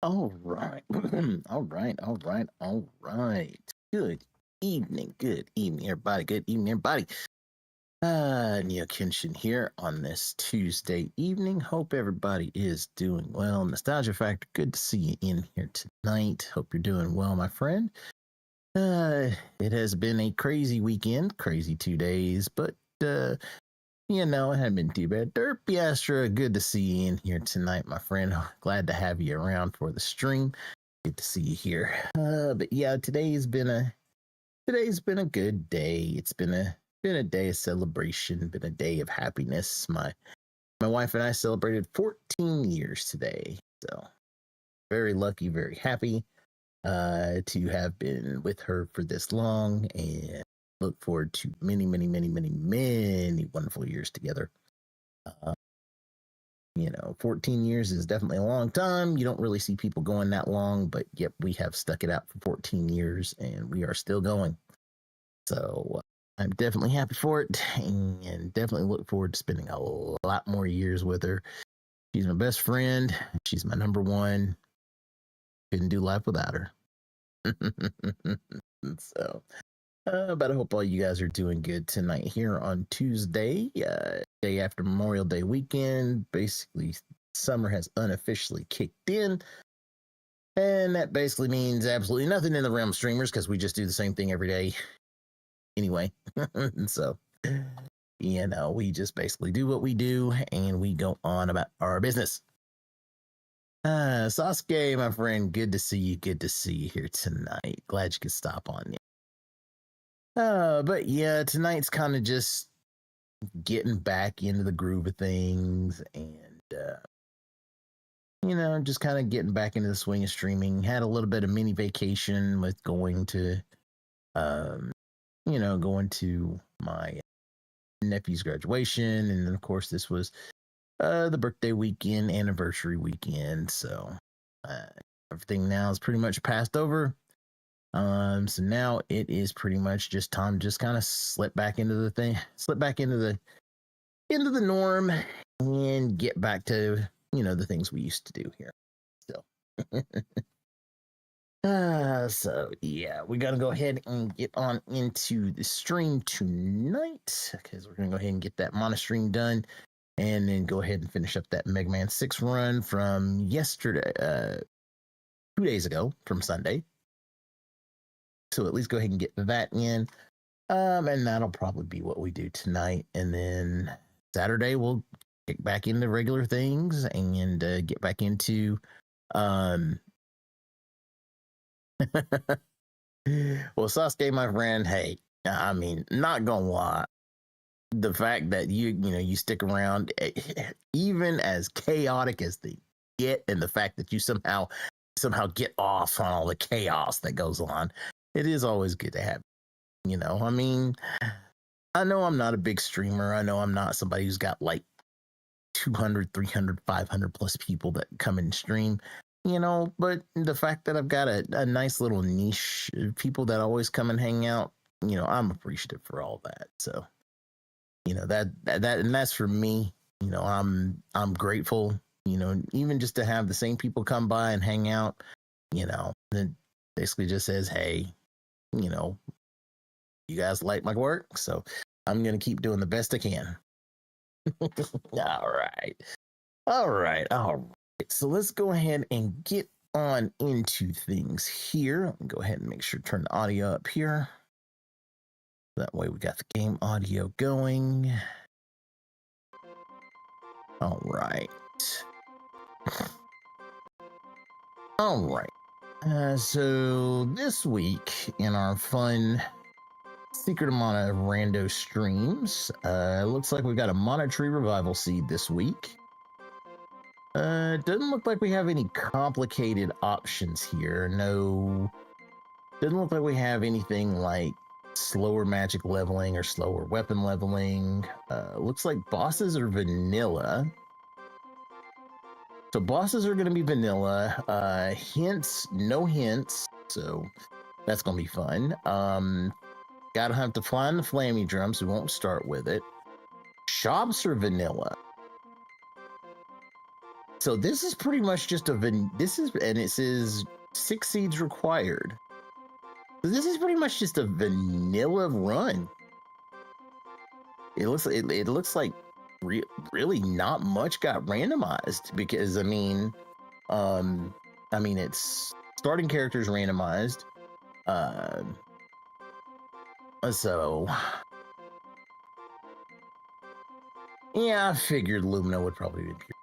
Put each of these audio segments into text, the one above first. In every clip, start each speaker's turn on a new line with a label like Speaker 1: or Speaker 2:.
Speaker 1: All right. All right. Good evening, everybody. Good evening, everybody. Neo Kenshin here on this Tuesday evening. Hope everybody is doing well. Nostalgia Factor, good to see you in here tonight. Hope you're doing well, my friend. It has been a crazy weekend, crazy 2 days, but it hadn't been too bad. Derpy Astra, good to see you in here tonight, my friend. Glad to have you around for the stream. Good to see you here. But yeah, today's been a good day. It's been a day of celebration, been a day of happiness. My wife and I celebrated 14 years today. So very lucky, very happy to have been with her for this long, and look forward to many wonderful years together. 14 years is definitely a long time. You don't really see people going that long, but yep, we have stuck it out for 14 years and we are still going. So I'm definitely happy for it and definitely look forward to spending a lot more years with her. She's my best friend. She's my number one. Couldn't do life without her. So, but I hope all you guys are doing good tonight here on Tuesday, day after Memorial Day weekend. Basically, summer has unofficially kicked in. And that basically means absolutely nothing in the realm of streamers because we just do the same thing every day anyway. So, we just basically do what we do and we go on about our business. Sasuke, my friend, good to see you. Good to see you here tonight. Glad you could stop on. But yeah, tonight's kind of just getting back into the groove of things and, just kind of getting back into the swing of streaming. Had a little bit of mini vacation with going to my nephew's graduation. And then, of course, this was the birthday weekend, anniversary weekend. So everything now is pretty much passed over. So now it is pretty much just time to just kind of slip back into the norm and get back to, the things we used to do here. Still. So yeah, we got to go ahead and get on into the stream tonight because we're going to go ahead and get that mono stream done and then go ahead and finish up that Megaman 6 run from yesterday, 2 days ago from Sunday. So at least go ahead and get that in. And that'll probably be what we do tonight. And then Saturday, we'll get back into regular things and get back into... Well, Sasuke, my friend, hey, I mean, not gonna lie. The fact that you stick around, even as chaotic as they get, and the fact that you somehow get off on all the chaos that goes on, it is always good to have. I mean, I know I'm not a big streamer. I know I'm not somebody who's got like 200, 300, 500 plus people that come and stream, but the fact that I've got a nice little niche of people that always come and hang out, I'm appreciative for all that. So, that and that's for me. I'm grateful, even just to have the same people come by and hang out, it basically just says, hey, you guys like my work, so I'm going to keep doing the best I can. All right. So let's go ahead and get on into things here. Go ahead and make sure to turn the audio up here. That way we got the game audio going. All right. So this week in our fun Secret Mana Rando streams, looks like we got a Mana Tree Revival Seed this week. Doesn't look like we have any complicated options here. No, doesn't look like we have anything like slower magic leveling or slower weapon leveling. Looks like bosses are vanilla. So bosses are going to be vanilla. Hints, no hints. So that's going to be fun. Gotta have to fly on the flammy drums. We won't start with it. Shops are vanilla. So this is pretty much just and it says 6 seeds required. So this is pretty much just a vanilla run. It looks like really not much got randomized, because it's starting characters randomized. So yeah, I figured Lumina would probably be pure.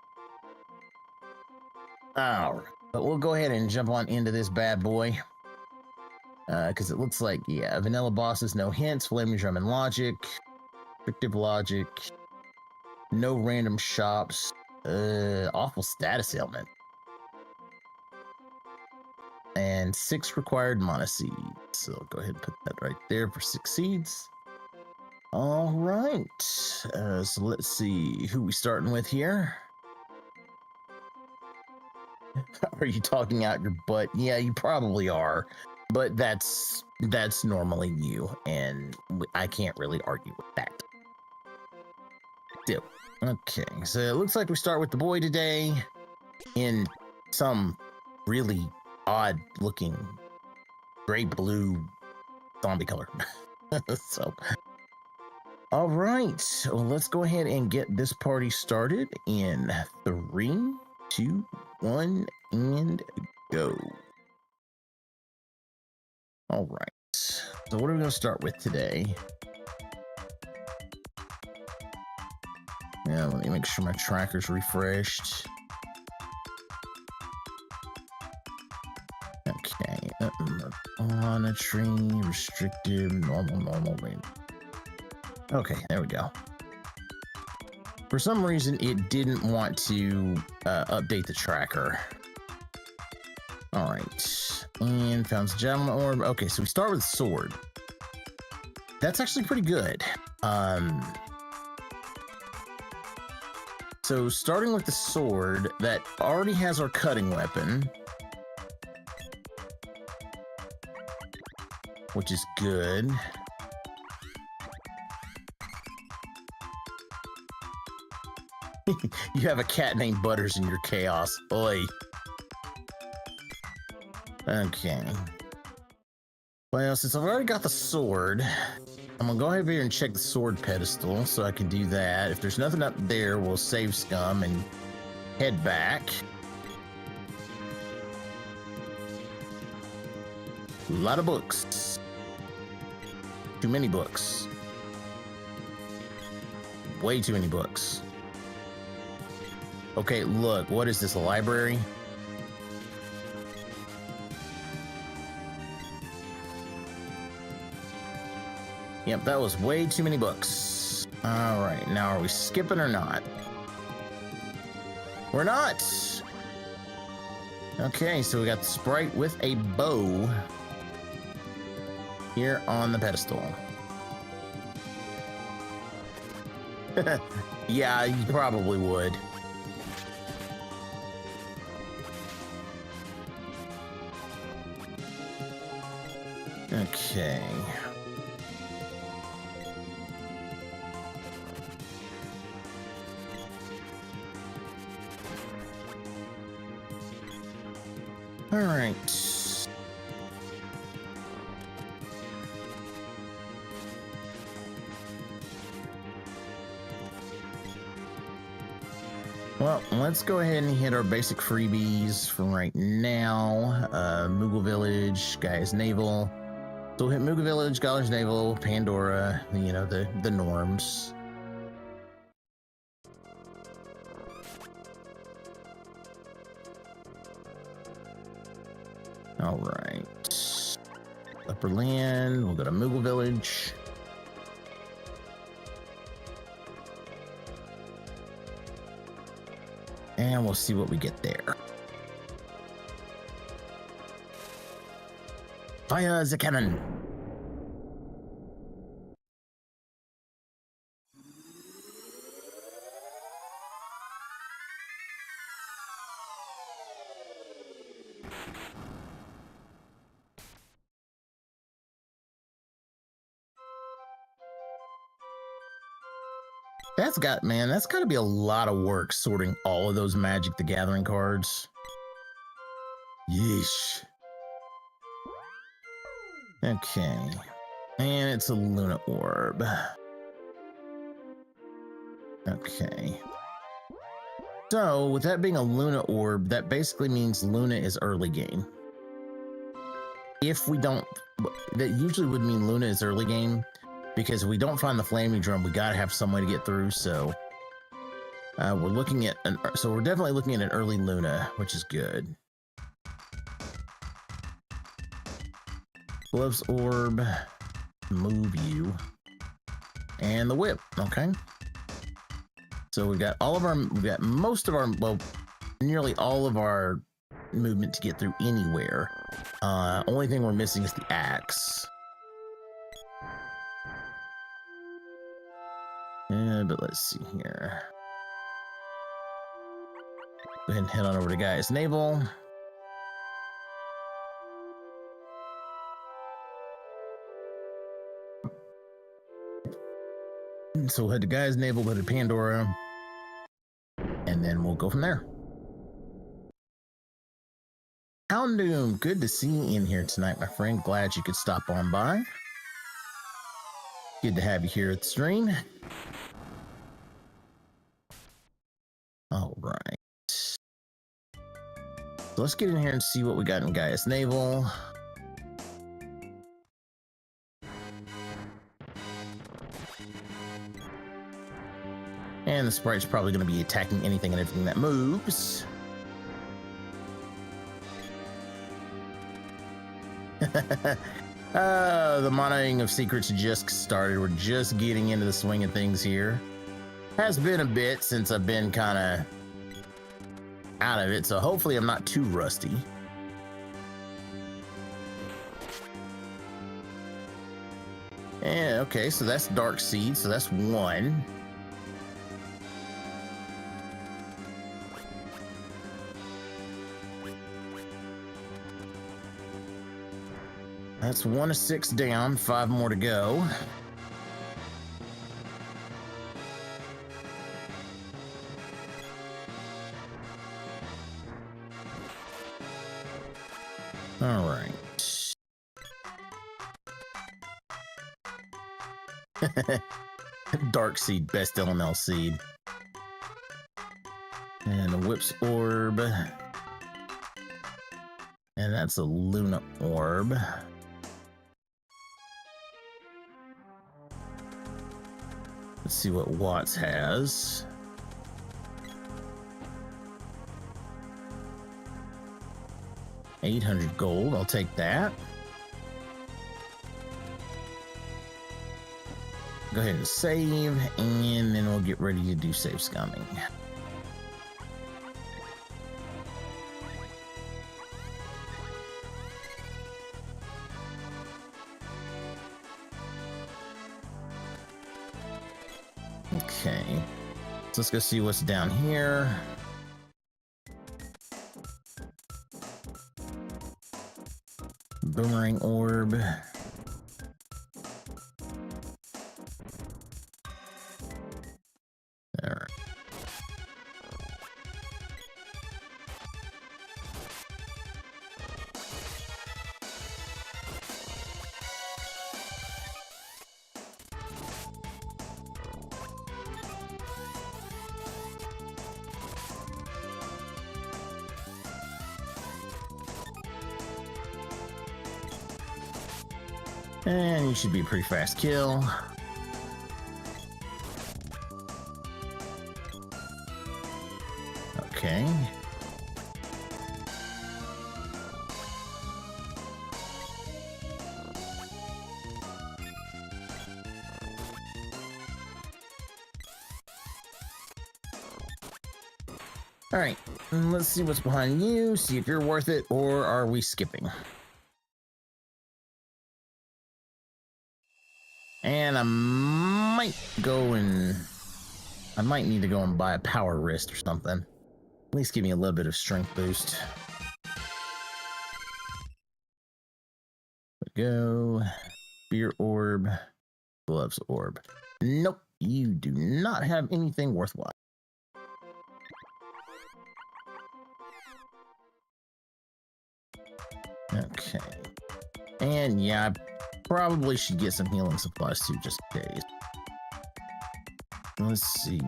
Speaker 1: All right, but we'll go ahead and jump on into this bad boy. Because it looks like, yeah, vanilla bosses, no hints, flaming drum and logic, restrictive logic, no random shops, awful status ailment, and 6 required mana seeds. So go ahead and put that right there for 6 seeds. All right, so let's see who we starting with here. Are you talking out your butt? Yeah, you probably are, but that's normally you, and I can't really argue with that. Still, okay, so it looks like we start with the boy today in some really odd looking gray blue zombie color. So, all right, well, let's go ahead and get this party started in 3, 2, 1, and go. All right, so what are we going to start with today? Yeah, let me make sure my tracker's refreshed. Okay, on a tree, restricted, normal, random. Okay, there we go. For some reason, it didn't want to update the tracker. All right, and found the javelin orb. Okay, so we start with sword. That's actually pretty good. So starting with the sword, that already has our cutting weapon, which is good. You have a cat named Butters in your chaos. Oi. Okay. Well, since I've already got the sword, I'm gonna go ahead here and check the sword pedestal, so I can do that. If there's nothing up there, we'll save scum and head back. A lot of books. Too many books. Way too many books. Okay, look, what is this, a library? Yep, that was way too many books. All right, now are we skipping or not? We're not! Okay, so we got the sprite with a bow here on the pedestal. Yeah, you probably would. Okay. All right. Well, let's go ahead and hit our basic freebies for right now. Moogle Village, Gaia's Naval. So we'll hit Moogle Village, Gaia's Naval, Pandora, you know, the norms. All right. Upper Land, we'll go to Moogle Village. And we'll see what we get there. Fire the cannon! That's got to be a lot of work sorting all of those Magic the Gathering cards. Yeesh. Okay. And it's a Luna Orb. Okay. So, with that being a Luna Orb, that basically means Luna is early game. If we don't, that usually would mean Luna is early game, because if we don't find the Flaming Drum, we gotta have some way to get through, so we're definitely looking at an early Luna, which is good. Gloves Orb, move you, and the Whip, okay. So we've got most of our, well, nearly all of our movement to get through anywhere. Only thing we're missing is the axe. But let's see here. Go ahead and head on over to Gaia's Navel. So we'll head to Gaia's Navel, go to Pandora, and then we'll go from there. Houndoom, good to see you in here tonight, my friend. Glad you could stop on by. Good to have you here at the stream. All right. So let's get in here and see what we got in Gaia's Navel. And the sprite's probably going to be attacking anything and everything that moves. The monoing of secrets just started. We're just getting into the swing of things here. Has been a bit since I've been kind of out of it, so hopefully I'm not too rusty. Yeah, okay, so that's Dark Seed, so that's one. That's 1 of 6 down, 5 more to go. All right. Dark Seed, best elemental seed. And a Whip's Orb. And that's a Luna Orb. Let's see what Watts has. $800 gold, I'll take that. Go ahead and save, and then we'll get ready to do save scumming. Okay, so let's go see what's down here. Boomerang Orb. All right. And you should be a pretty fast kill. Okay. All right, let's see what's behind you, see if you're worth it, or are we skipping? And I might need to go and buy a power wrist or something. At least give me a little bit of strength boost. Go. Beer Orb. Gloves Orb. Nope. you do not have anything worthwhile. Okay. And yeah, I probably should get some healing supplies too, just in case. Let's see.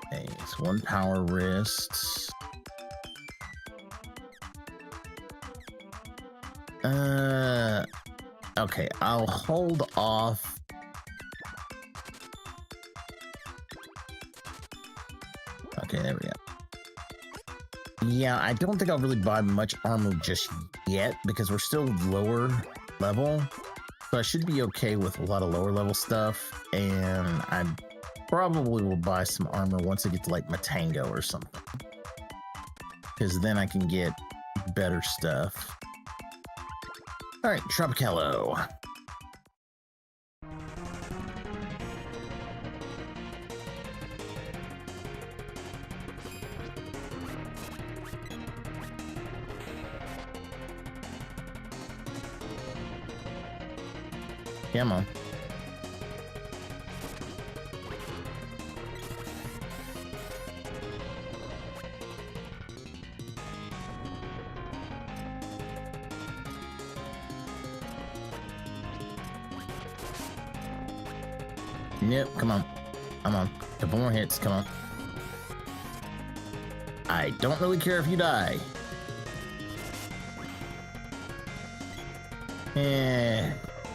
Speaker 1: Okay, it's one power wrist. Okay, I'll hold off. Okay, there we go. Yeah, I don't think I'll really buy much armor just yet because we're still lower level. So I should be okay with a lot of lower level stuff. And I probably will buy some armor once I get to like Matango or something. Because then I can get better stuff. Alright, Tropicalo. Come on. Nope, come on. Come on. Couple more hits, come on. I don't really care if you die.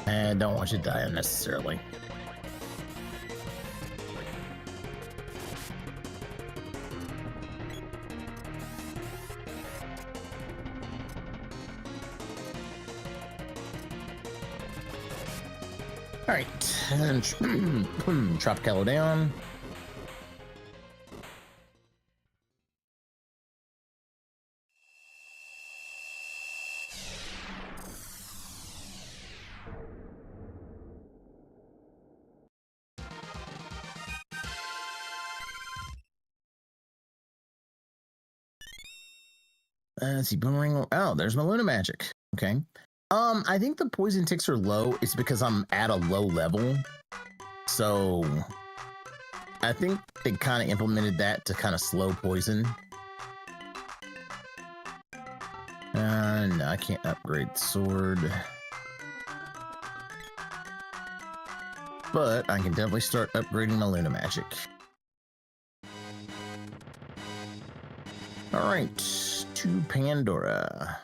Speaker 1: I don't want you to die unnecessarily. Alright, and Tropicalo down. Let's see, boomerang. Oh, there's my Luna Magic. Okay. I think the poison ticks are low. It's because I'm at a low level. So I think they kind of implemented that to kind of slow poison. No, I can't upgrade the sword. But I can definitely start upgrading my Luna Magic. Alright, to Pandora.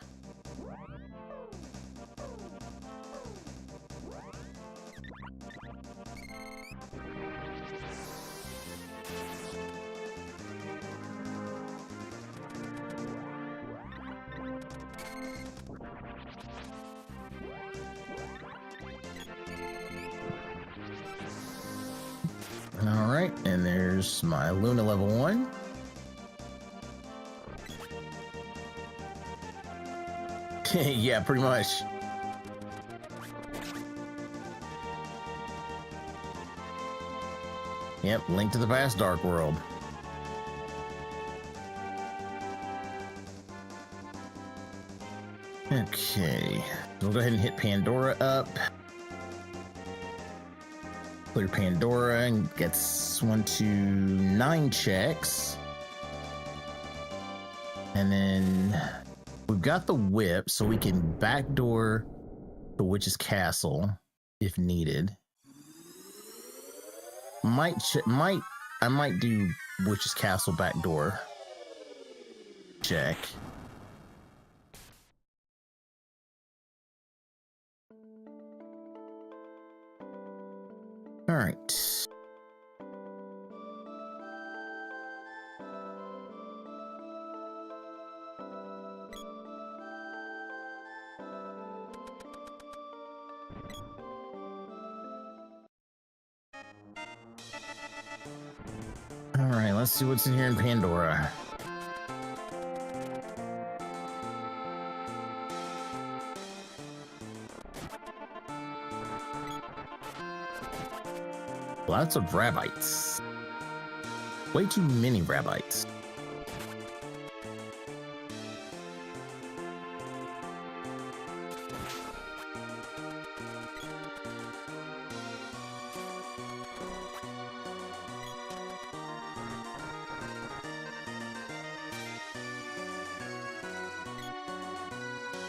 Speaker 1: Alright, and there's my Luna level 1. Yeah, pretty much. Yep, Link to the Past Dark World. Okay, we'll go ahead and hit Pandora up. Clear Pandora and gets 1 to 9 checks. And then we've got the whip, so we can backdoor the Witch's Castle if needed. I might do Witch's Castle backdoor check. All right. All right, let's see what's in here in Pandora. Lots of Rabbites. Way too many Rabbites.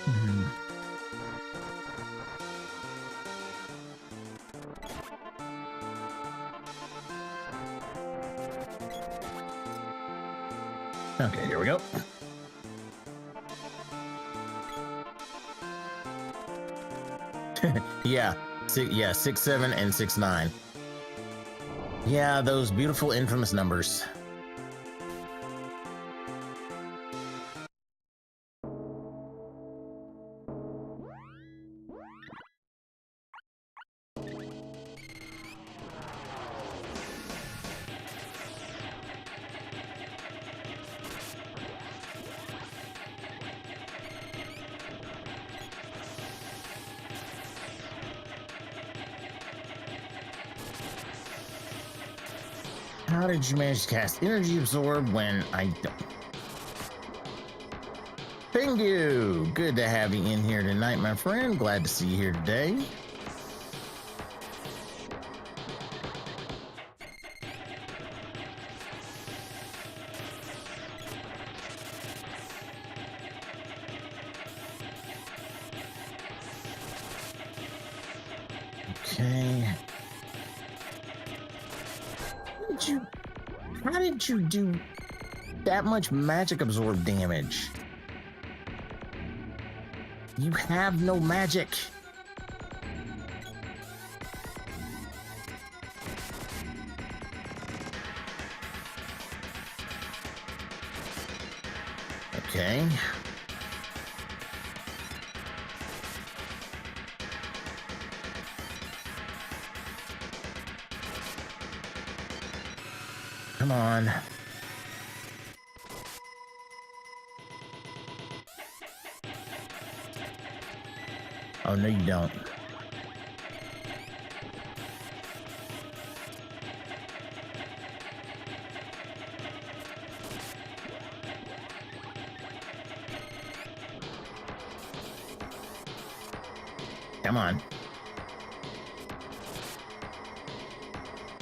Speaker 1: Mhm. Okay, here we go. Yeah, 6, 7, and 6, 9. Yeah, those beautiful infamous numbers. How did you manage to cast Energy Absorb when I don't? Pingu, good to have you in here tonight, my friend. Glad to see you here today. Okay. How did you do that much magic absorb damage? You have no magic. Okay. Come on. Oh, no, you don't. Come on.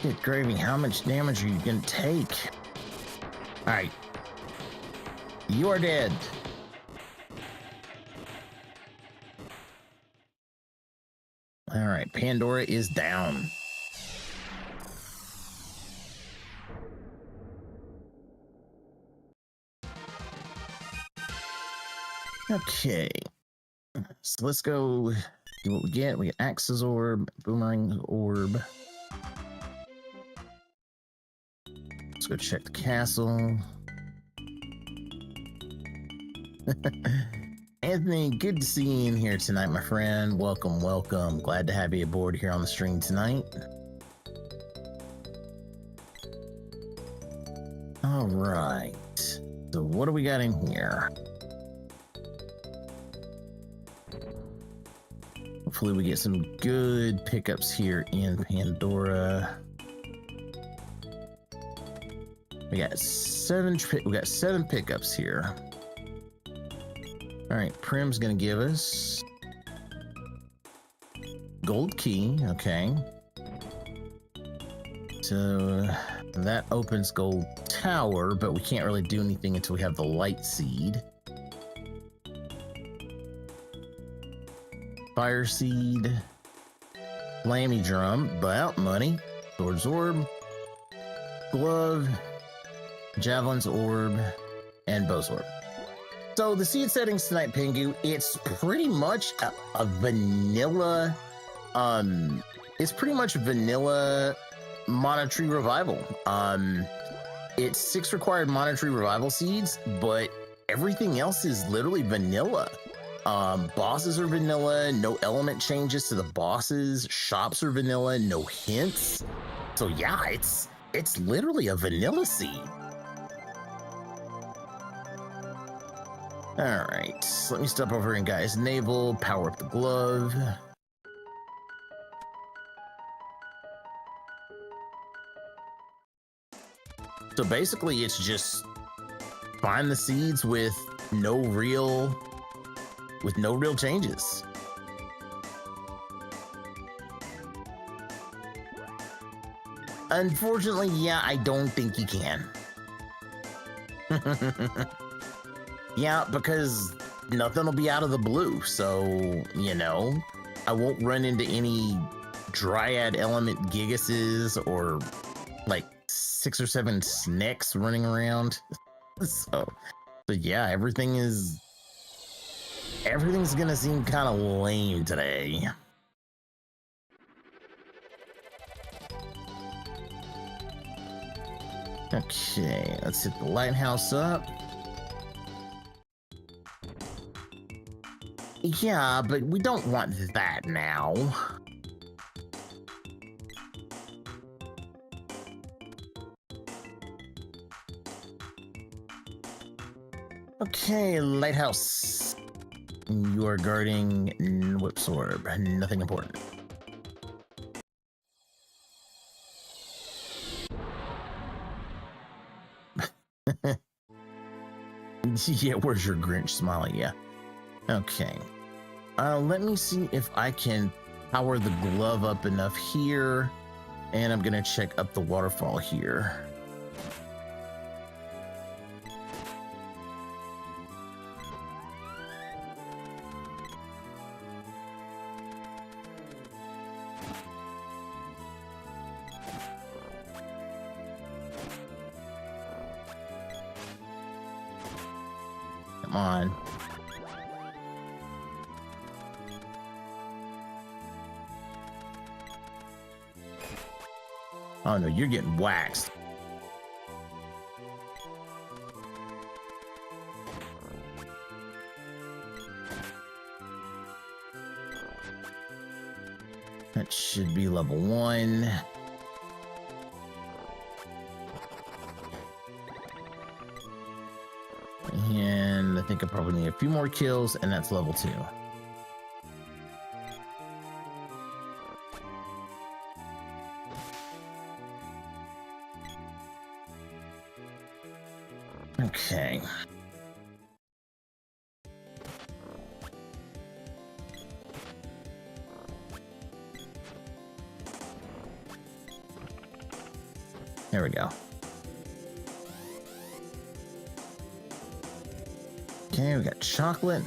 Speaker 1: Good gravy, how much damage are you gonna take? Alright. You are dead. Alright, Pandora is down. Okay. So let's go do what we get. We get Axe's Orb, Boomerang Orb. Let's go check the castle. Anthony, good to see you in here tonight, my friend. Welcome, welcome. Glad to have you aboard here on the stream tonight. All right. So what do we got in here? Hopefully we get some good pickups here in Pandora. We got seven pickups here. All right, Prim's gonna give us gold key. Okay, so that opens gold tower, but we can't really do anything until we have the light seed. Fire seed, flammy drum, but money, sword's orb, glove, javelin's orb, and bow's orb. So the seed settings tonight, Pingu, it's pretty much a vanilla, it's pretty much vanilla Mana Tree Revival. It's 6 required Mana Tree Revival seeds, but everything else is literally vanilla. Bosses are vanilla, no element changes to the bosses, shops are vanilla, no hints. So yeah, it's literally a vanilla seed. All right, let me step over and guys naval, power up the glove. So basically it's just find the seeds with no real changes. Unfortunately, yeah, I don't think you can. Yeah, because nothing will be out of the blue. So, you know, I won't run into any Dryad element Gigases or like 6 or 7 snakes running around. So yeah, everything's gonna seem kind of lame today. Okay, let's hit the lighthouse up. Yeah, but we don't want that now. Okay, lighthouse. You are guarding Whip's Orb. Nothing important. Yeah, where's your Grinch smiley? Yeah. Okay. Let me see if I can power the glove up enough here. And I'm gonna check up the waterfall here. Come on. Oh no, you're getting waxed. That should be level 1. And I think I probably need a few more kills, and that's level 2. Okay. There we go. Okay, we got chocolate.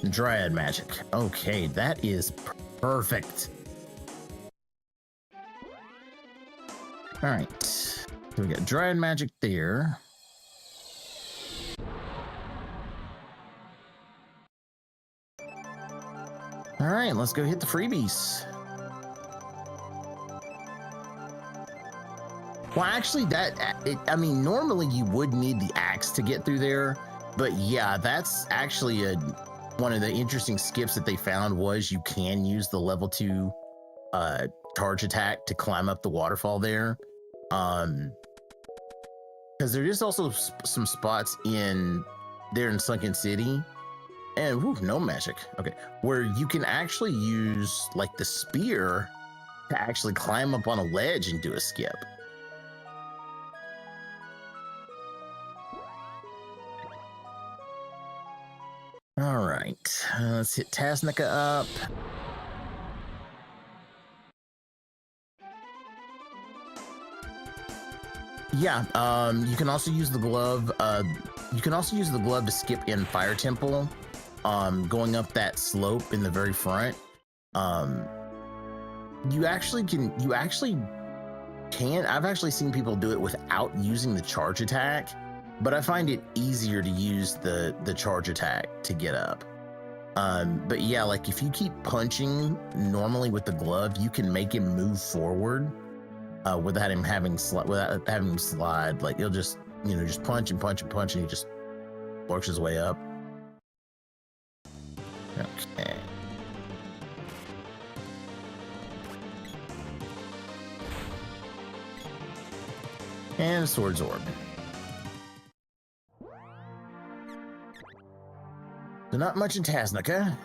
Speaker 1: Dryad magic. Okay, that is perfect. All right, so we got Dryad magic there. All right, let's go hit the freebies. Well, actually, I mean, normally you would need the axe to get through there, but yeah, that's actually one of the interesting skips that they found was you can use the level 2 charge attack to climb up the waterfall there. Because there is also some spots in Sunken City, and whew, no magic. Okay, where you can actually use like the spear to actually climb up on a ledge and do a skip. All right, let's hit Tasnica up. Yeah, you can also use the glove. You can also use the glove to skip in Fire Temple, going up that slope in the very front. You actually can. I've actually seen people do it without using the charge attack, but I find it easier to use the charge attack to get up. But yeah, like if you keep punching normally with the glove, you can make him move forward. Without him having slide, like he'll just just punch and punch and punch, and he just works his way up. Okay. And Swords Orb. So not much in Tasnica.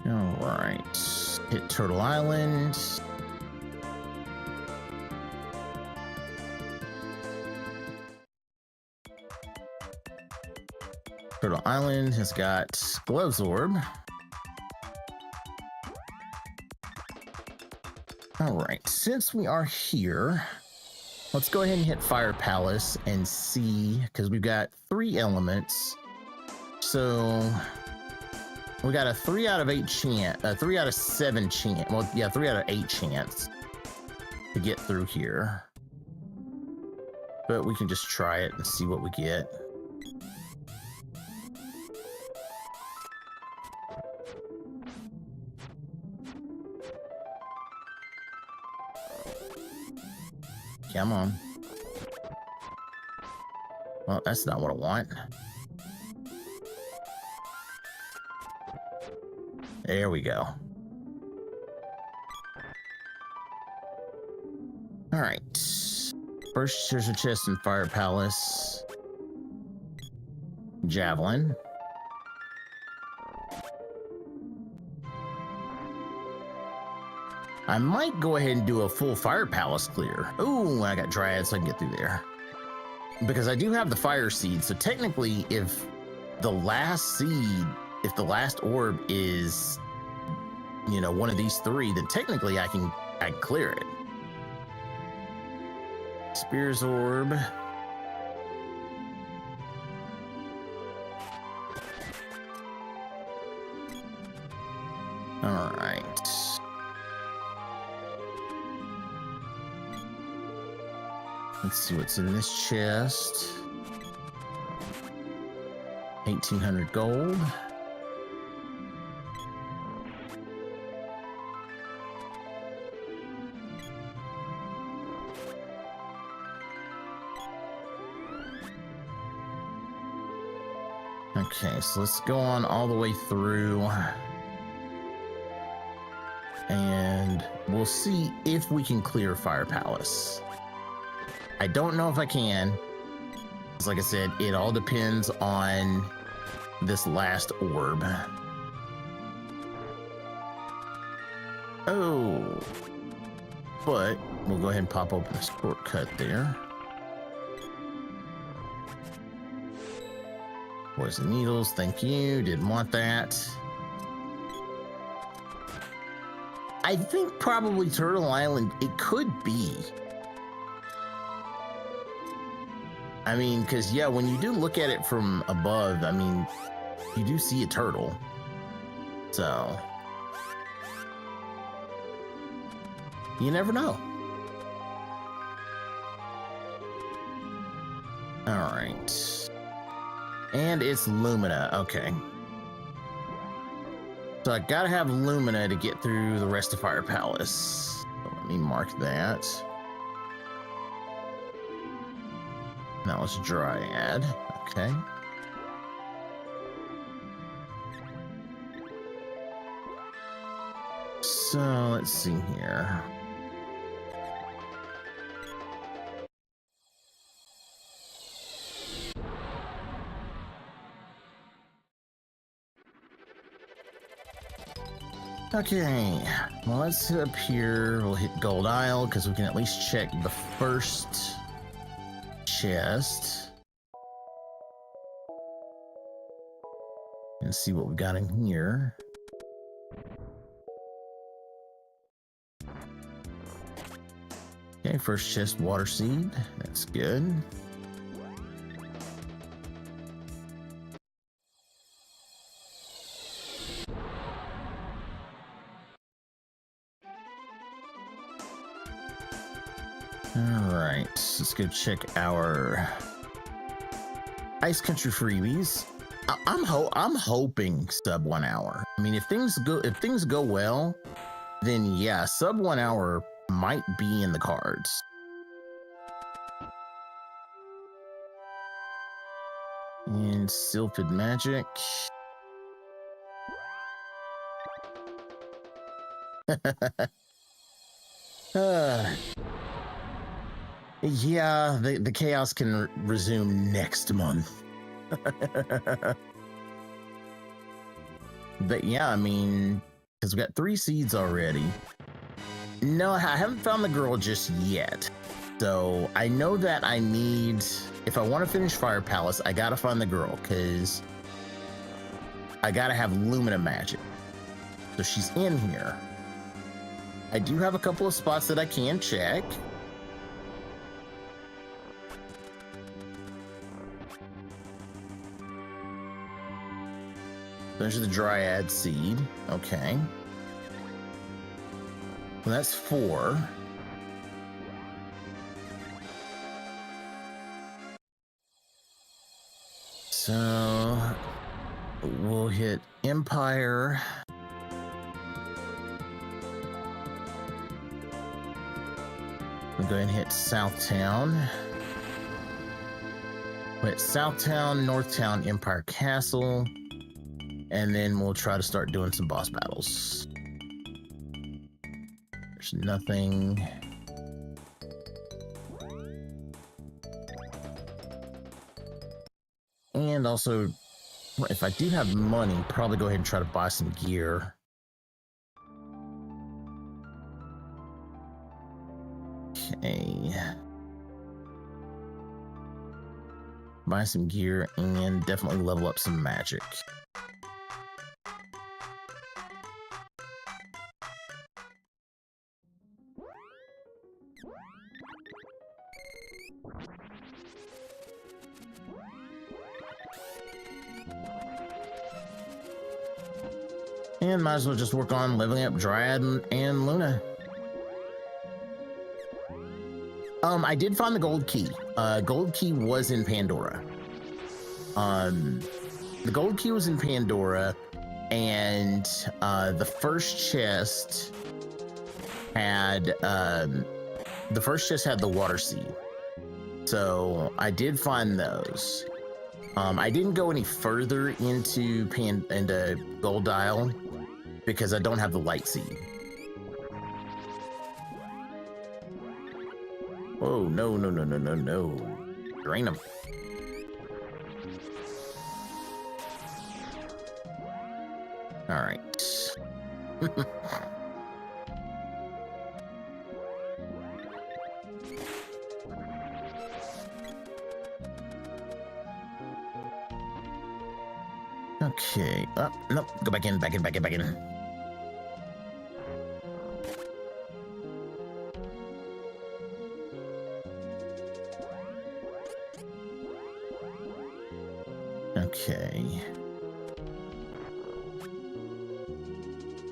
Speaker 1: Alright, hit Turtle Island. Turtle Island has got Gloves Orb. All right, since we are here, let's go ahead and hit Fire Palace and see, because we've got 3 elements. So we got a 3 out of 8 chance, 3 out of 7 chance. Well, yeah, 3 out of 8 chance to get through here. But we can just try it and see what we get. Come on. Well, that's not what I want. There we go. All right. First treasure chest in Fire Palace. Javelin. I might go ahead and do a full Fire Palace clear. Ooh, I got Dryad, so I can get through there. Because I do have the Fire Seed, so technically if the last seed, if the last orb is, you know, one of these 3, then technically I can clear it. Spears Orb. All right. Let's see what's in this chest. 1,800 gold. Okay, so let's go on all the way through. And we'll see if we can clear Fire Palace. I don't know if I can. Because like I said, it all depends on this last orb. Oh. But we'll go ahead and pop open the shortcut there. Poison needles, thank you. Didn't want that. I think probably Turtle Island, it could be. I mean, because, yeah, when you do look at it from above, I mean, you do see a turtle. So, you never know. All right. And it's Lumina. Okay. So I gotta have Lumina to get through the rest of Fire Palace. So let me mark that. Now it's Dryad. Okay. So let's see here. Okay, well, let's hit up here. We'll hit Gold Isle because we can at least check the first chest and see what we got in here. Okay, first chest, Water Seed. That's good. Alright, let's go check our Ice Country freebies. I'm hoping sub 1 hour. I mean, if things go well, then yeah, sub 1 hour might be in the cards. And Sylphid Magic. Yeah, the chaos can resume next month. But yeah, I mean, because we got 3 seeds already. No, I haven't found the girl just yet. So I know that I need, if I want to finish Fire Palace, I gotta find the girl, because I gotta have Lumina magic. So she's in here. I do have a couple of spots that I can check. There's the Dryad seed. Okay. Well, that's 4. So we'll hit Empire. We'll go ahead and hit Southtown. We'll hit Southtown, Northtown, Empire Castle. And then we'll try to start doing some boss battles. There's nothing. And also, if I do have money, probably go ahead and try to buy some gear. Okay. Buy some gear and definitely level up some magic. And might as well just work on leveling up Dryad and Luna. I did find the gold key. Gold key was in Pandora. The gold key was in Pandora, and the first chest had the water seed. So I did find those. I didn't go any further into Gold Isle because I don't have the light seed. Oh, no. Drain them. All right. Okay. Oh, nope. Go back in. Okay.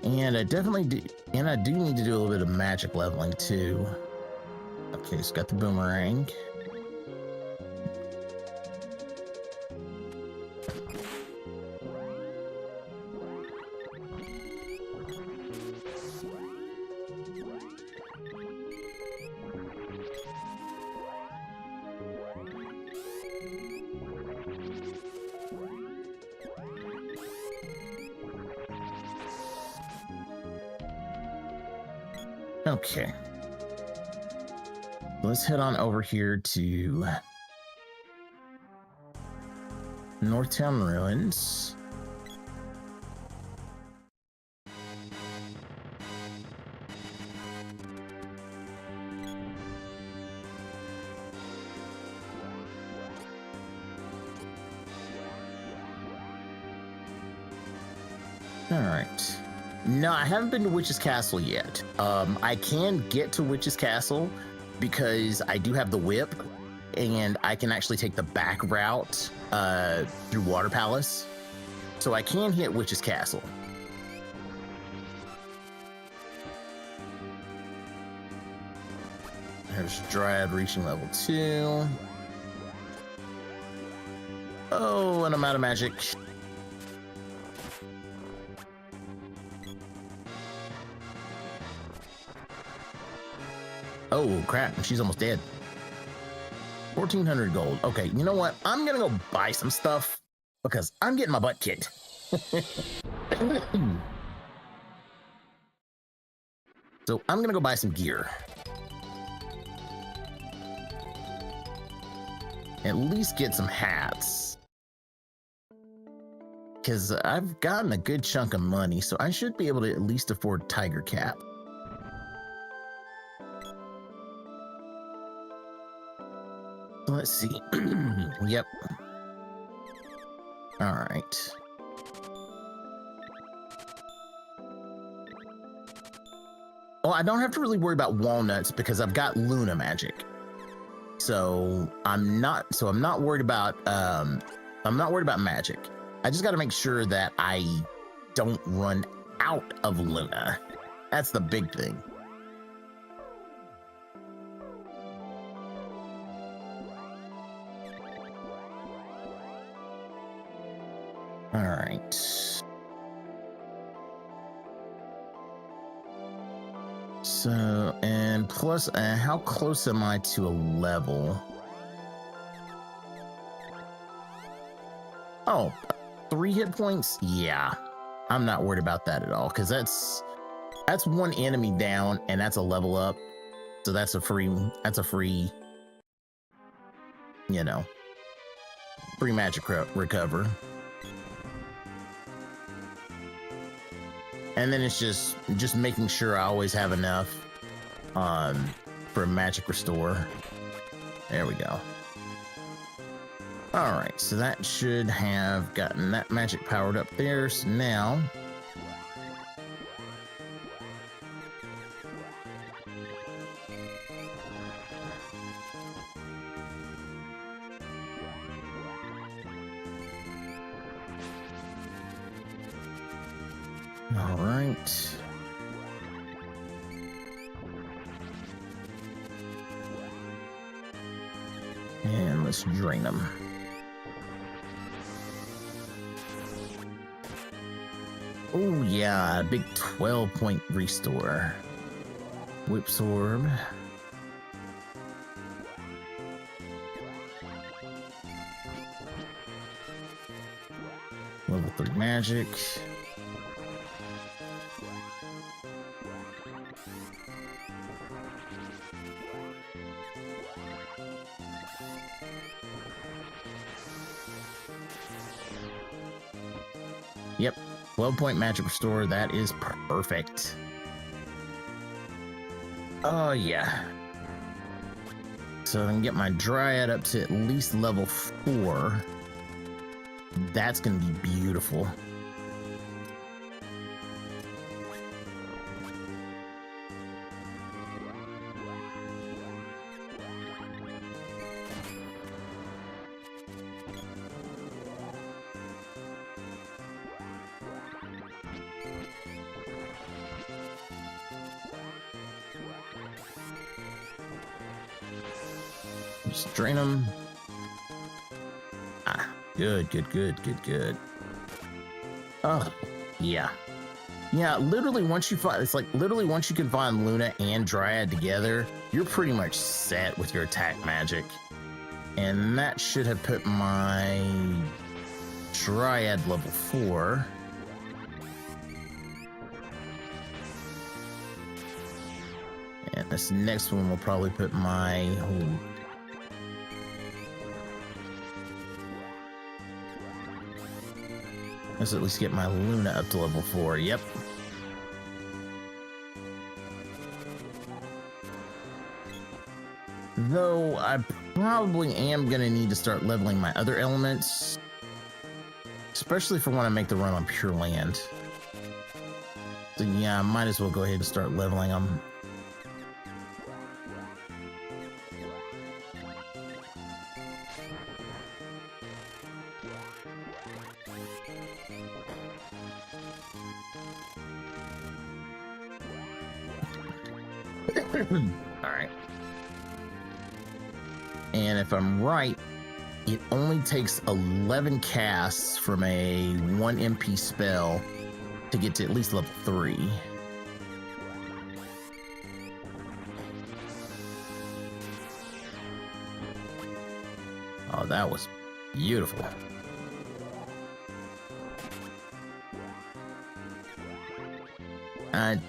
Speaker 1: And I definitely do, and I do need to do a little bit of magic leveling too. Okay, so got the boomerang. Okay. Let's head on over here to Northtown Ruins. All right. No, I haven't been to Witch's Castle yet. I can get to Witch's Castle because I do have the whip, and I can actually take the back route through Water Palace. So I can hit Witch's Castle. There's Dryad reaching level 2. Oh, and I'm out of magic. Oh, crap. She's almost dead. 1,400 gold. Okay, you know what? I'm going to go buy some stuff because I'm getting my butt kicked. So I'm going to go buy some gear. At least get some hats. Because I've gotten a good chunk of money, so I should be able to at least afford Tiger Cap. Let's see. Yep. All right. I don't have to really worry about walnuts because I've got Luna magic. So I'm not worried about magic. I just got to make sure that I don't run out of Luna. That's the big thing. All right. So, and plus, how close am I to a level? Oh, 3 hit points? Yeah. I'm not worried about that at all, because that's one enemy down, and that's a level up. So that's a free, you know, free magic recover. And then it's just making sure I always have enough for magic restore. There we go. All right, so that should have gotten that magic powered up there. So now all right. And let's drain them. Oh yeah, a big 12-point restore. Whip Sword. Level 3 magic. Yep, 12-point magic restore. That is perfect. Oh yeah. So I can get my Dryad up to at least level 4. That's gonna be beautiful. Just drain them. Ah, good. Oh, yeah. Yeah, literally once you find, it's like literally once you can find Luna and Dryad together, you're pretty much set with your attack magic. And that should have put my Dryad level 4. And this next one will probably put my let's at least get my Luna up to level 4. Yep. Though I probably am going to need to start leveling my other elements. Especially for when I make the run on Pure Land. So yeah, I might as well go ahead and start leveling them. Alright. And if I'm right, it only takes 11 casts from a 1 MP spell to get to at least level 3. Oh, that was beautiful. I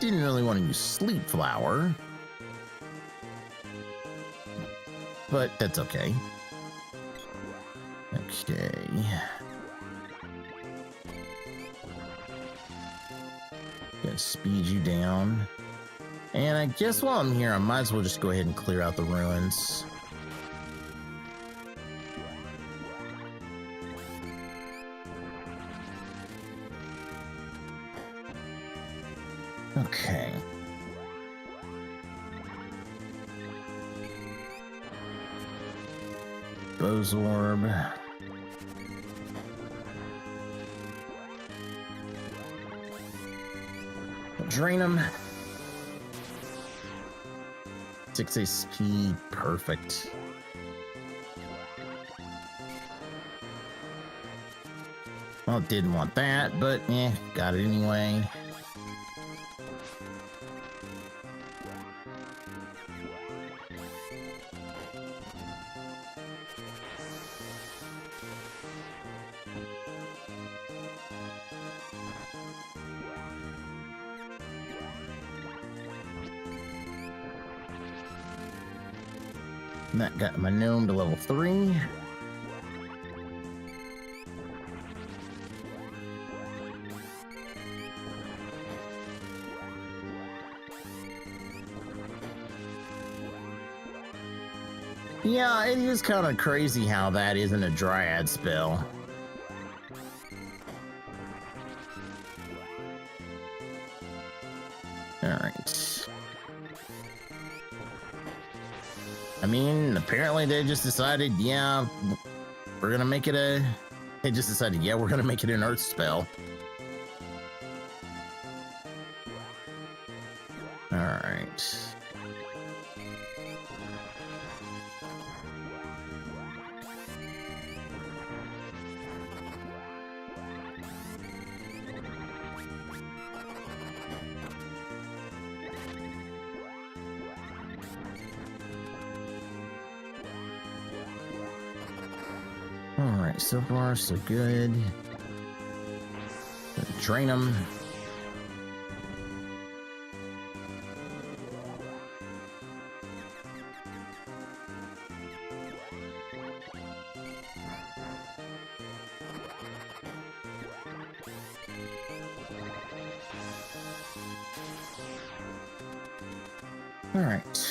Speaker 1: didn't really want to use Sleep Flower, but that's okay. Okay. Gonna speed you down. And I guess while I'm here, I might as well just go ahead and clear out the ruins. Okay. Bozorb. Drain him. 6 SP, perfect. Well, didn't want that, but got it anyway. And that got my gnome to level 3. Yeah, it is kind of crazy how that isn't a Dryad spell. Alright. I mean, apparently they just decided, yeah, we're gonna make it a... They just decided, yeah, we're gonna make it an Earth spell. Alright. Alright, so far so good. Drain them. Alright.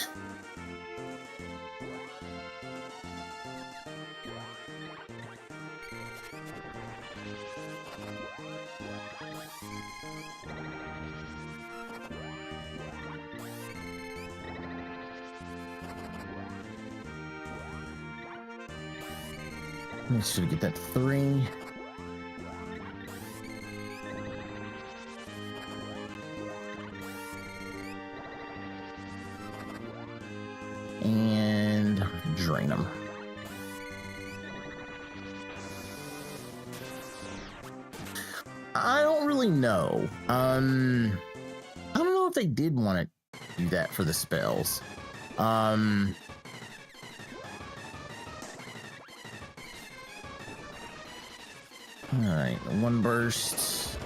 Speaker 1: Make sure to get that 3. And drain them. I don't really know. I don't know if they did want to do that for the spells. Alright, 1 burst.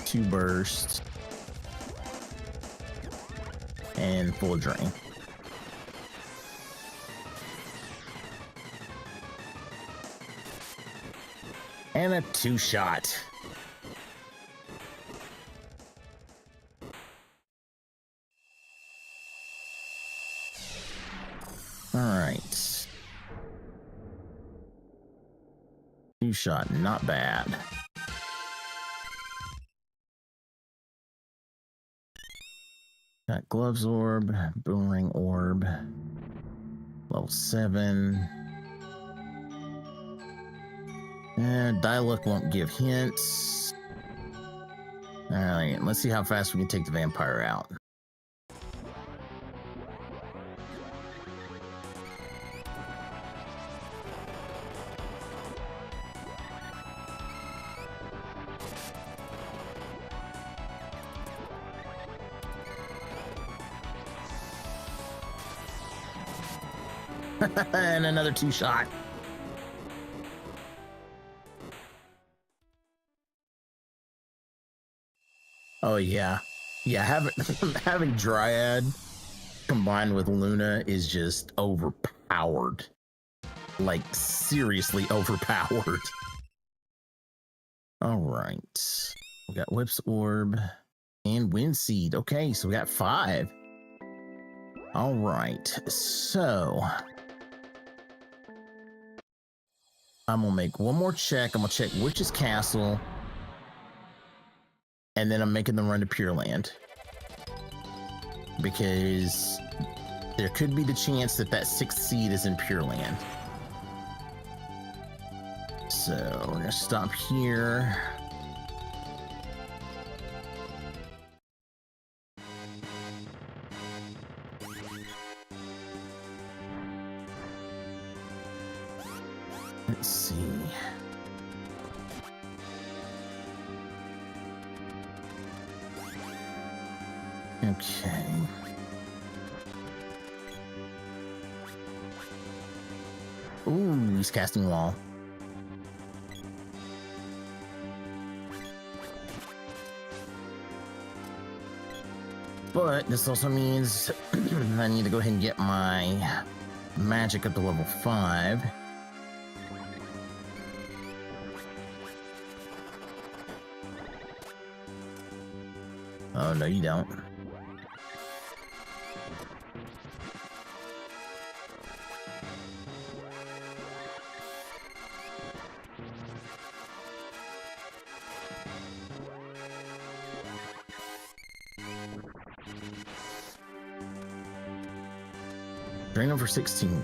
Speaker 1: Two burst. And full drain. And a 2-shot. Alright. 2-shot, not bad. Got Gloves Orb, Boomerang Orb, level 7. Dialect won't give hints. Alright, let's see how fast we can take the vampire out. And another 2-shot. Oh yeah, having Dryad combined with Luna is just overpowered, like seriously overpowered. All right, we got Whip's Orb and Wind Seed. Okay, so we got 5. All right, so I'm gonna make one more check. I'm gonna check Witch's Castle, and then I'm making the run to Pure Land because there could be the chance that that sixth seed is in Pure Land. So we're gonna stop here. Let's see. Okay. Ooh, he's casting wall. But this also means I need to go ahead and get my magic up to level 5. Oh, no, you don't. Drain over 16.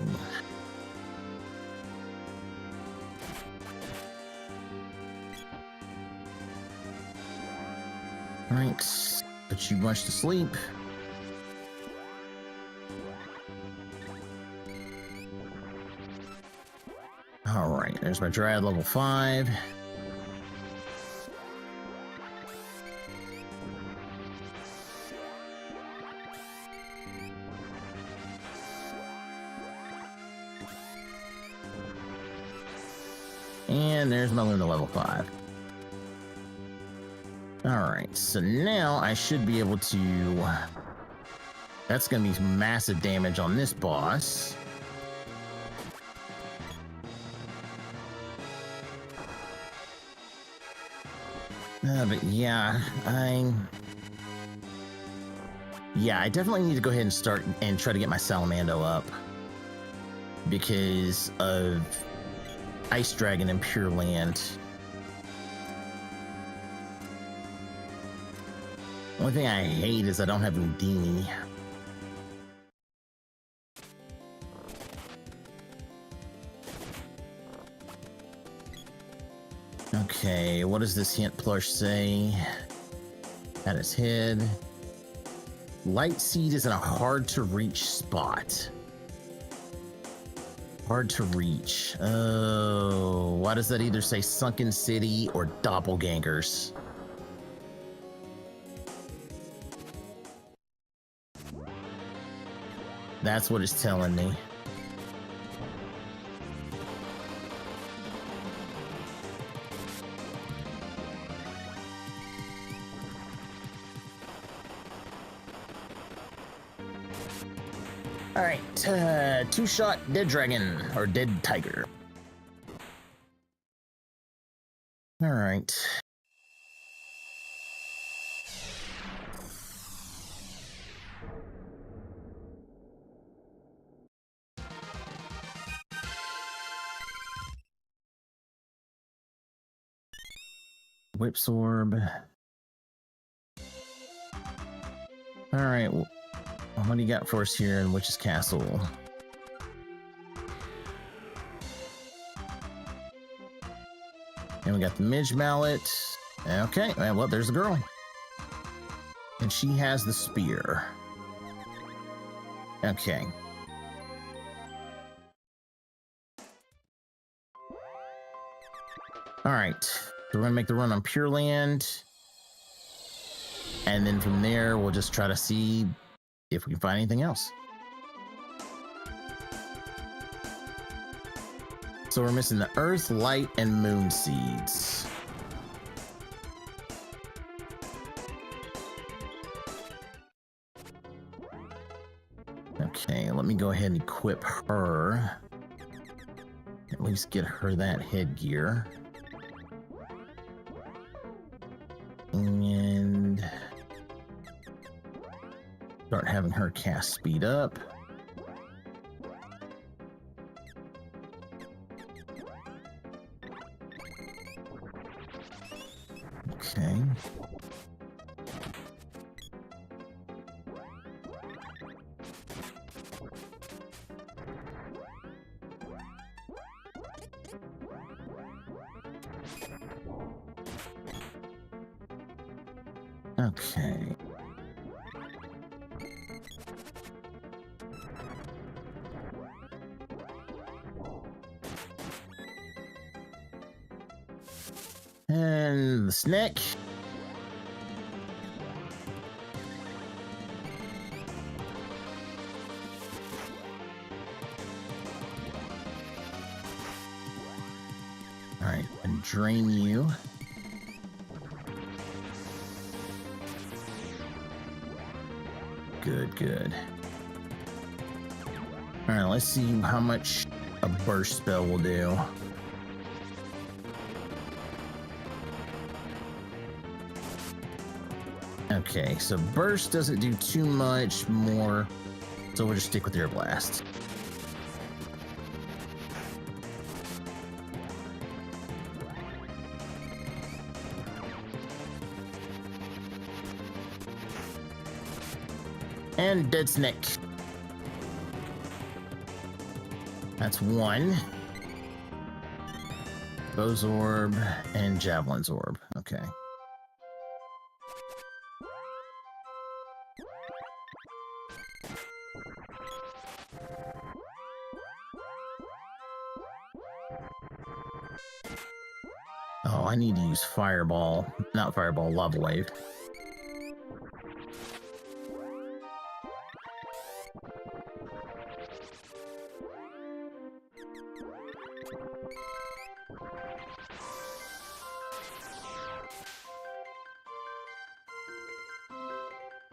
Speaker 1: Right, put you much to sleep. Alright, there's my Dryad level 5. And there's my Luna level 5. Alright, so now I should be able to... That's going to be massive damage on this boss. But yeah, I definitely need to go ahead and start and try to get my Salamando up. Because of Ice Dragon and Pure Land. Only thing I hate is I don't have Houdini. Okay, what does this hint plush say? At his head. Light Seed is in a hard to reach spot. Hard to reach. Oh, why does that either say Sunken City or Doppelgangers? That's what it's telling me. All right, two-shot dead dragon or dead tiger. All right. Whip's orb. All right. Well, what do you got for us here in Witch's Castle? And we got the Midge Mallet. Okay, well, there's the girl. And she has the spear. Okay. Alright, so we're gonna make the run on Pure Land. And then from there, we'll just try to see if we can find anything else. So we're missing the Earth, Light, and Moon Seeds. Okay, let me go ahead and equip her. At least get her that headgear. And start having her cast speed up. Okay. Okay. And the snack. All right, and drain you. Good, good. All right, let's see how much a burst spell will do. Okay, so burst doesn't do too much more, so we'll just stick with air blast. And dead snake. That's one. Bow's orb and javelin's orb. Okay. Oh, I need to use fireball, not fireball, lava wave.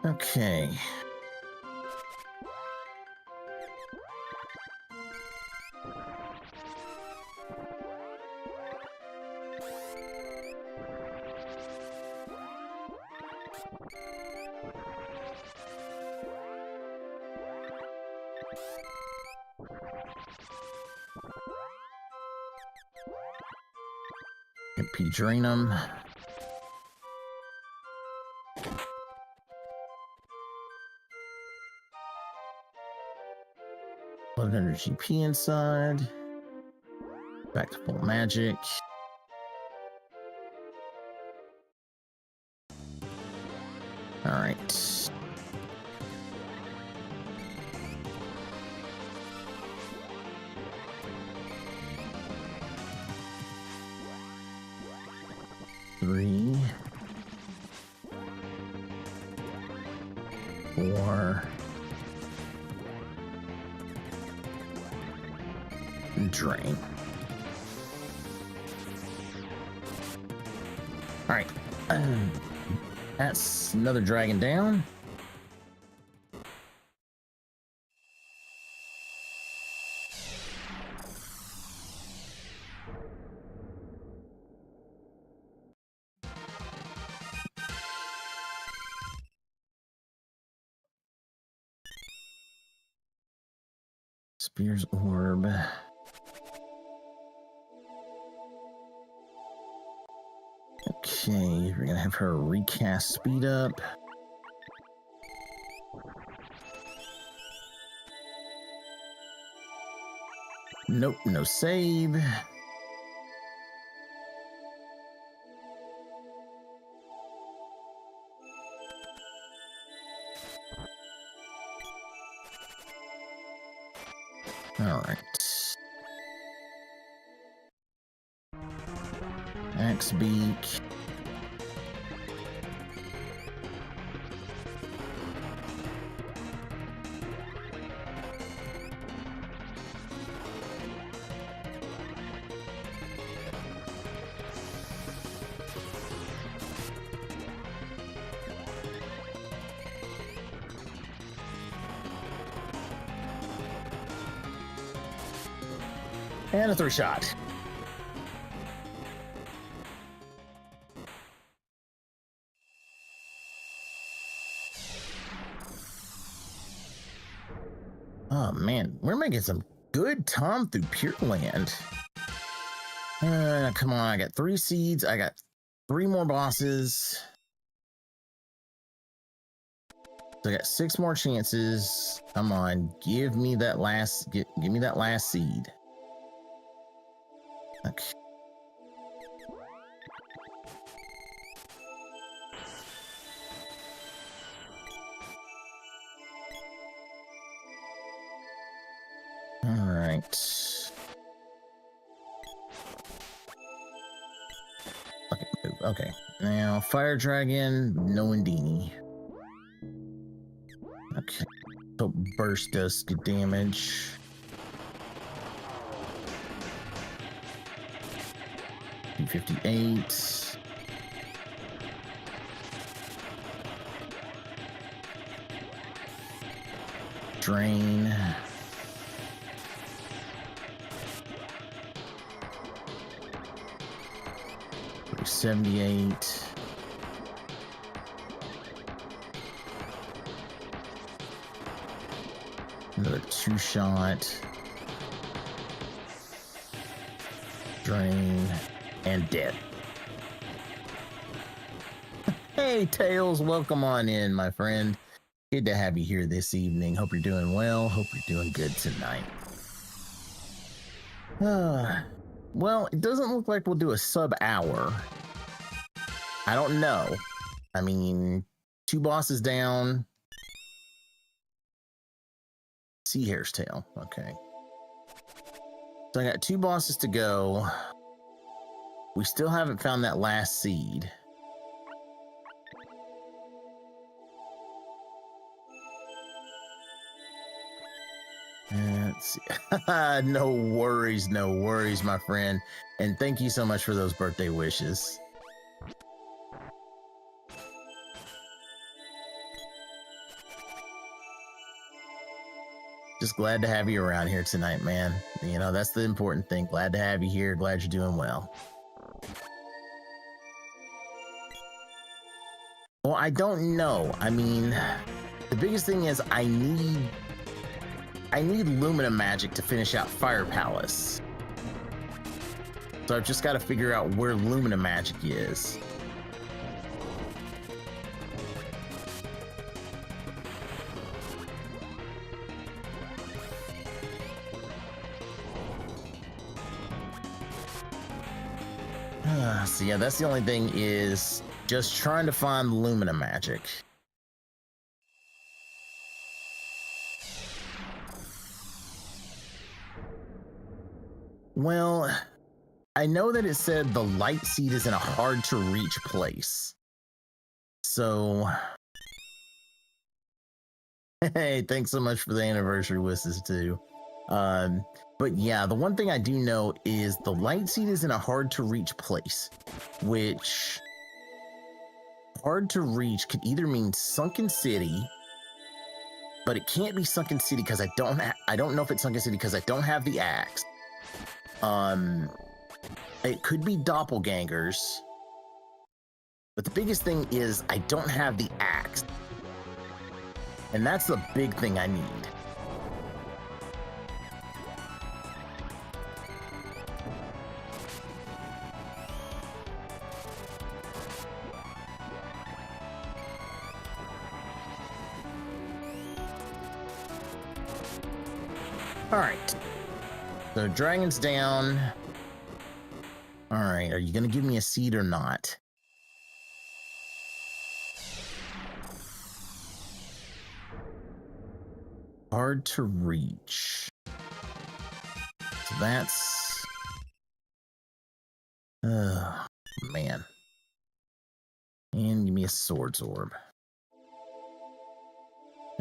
Speaker 1: Okay. Drain them. $1,100 GP inside. Back to full magic. All right. Three, 4, drain. All right. That's another dragon down. Spear's orb. Okay, we're gonna have her recast speed up. Nope, no save. All right. Axe beak. And a 3-shot. Oh man, we're making some good time through Pure Land. Come on, I got 3 seeds. I got 3 more bosses. So I got 6 more chances. Come on, give me that last. Give me that last seed. Okay. All right. Okay, move. Okay. Now, Fire Dragon, no Indini. Okay. So burst does good damage. $258. Drain. $78. Another 2-shot. Drain. And dead. Hey, Tails, welcome on in, my friend. Good to have you here this evening. Hope you're doing well. Hope you're doing good tonight. Well, it doesn't look like we'll do a sub-hour. I don't know. I mean, 2 bosses down. Sea Hare's Tail. Okay. So I got 2 bosses to go. We still haven't found that last seed. Let's see. No worries, my friend. And thank you so much for those birthday wishes. Just glad to have you around here tonight, man. You know, that's the important thing. Glad to have you here. Glad you're doing well. Well, I don't know. I mean, the biggest thing is I need Lumina Magic to finish out Fire Palace. So I've just got to figure out where Lumina Magic is. So yeah, that's the only thing, is just trying to find Lumina Magic. Well, I know that it said the light seed is in a hard to reach place. So, hey, thanks so much for the anniversary wishes too. But yeah, the one thing I do know is the light seed is in a hard to reach place, which hard to reach could either mean Sunken City, but it can't be Sunken City because I don't know if it's Sunken City because I don't have the axe. It could be doppelgangers, but the biggest thing is I don't have the axe, and that's the big thing I need. All right, so dragon's down. All right, are you gonna give me a seed or not? Hard to reach. So that's... man. And give me a Swords Orb.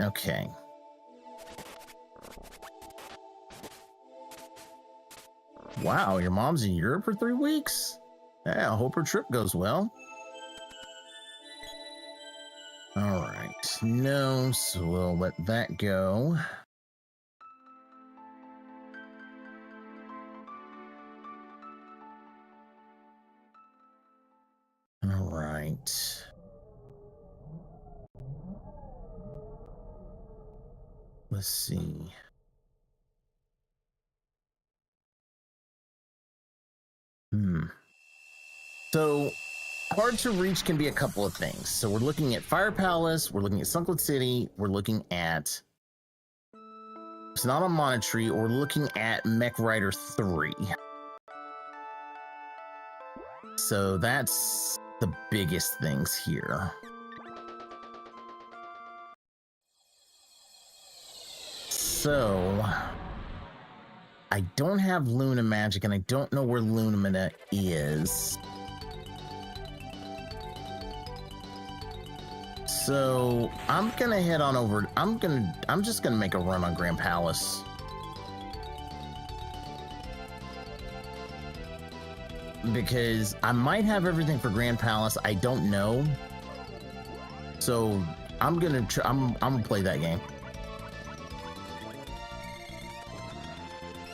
Speaker 1: Okay. Wow, your mom's in Europe for 3 weeks? Yeah, I hope her trip goes well. All right. No, so we'll let that go. All right. Let's see. So hard to reach can be a couple of things. So we're looking at Fire Palace, we're looking at Sunken City, we're looking at it's not on Monetary, or we're looking at Mech Rider 3. So that's the biggest things here. So I don't have Luna Magic, and I don't know where Lumina is. So I'm gonna head on over. I'm just gonna make a run on Grand Palace. Because I might have everything for Grand Palace. I don't know. So I'm gonna play that game.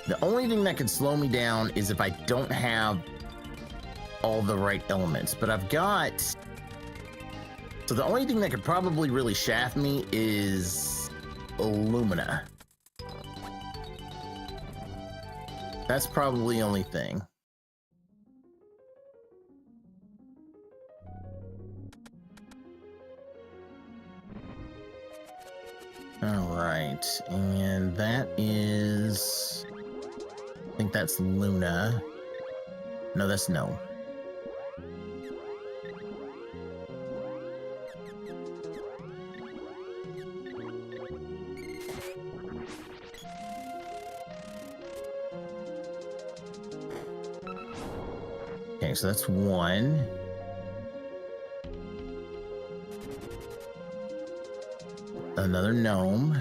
Speaker 1: The only thing that can slow me down is if I don't have all the right elements. But I've got... So the only thing that could probably really shaft me is Illumina. That's probably the only thing. All right, and that is... I think that's Luna. No, that's no. Okay, so that's one. Another gnome.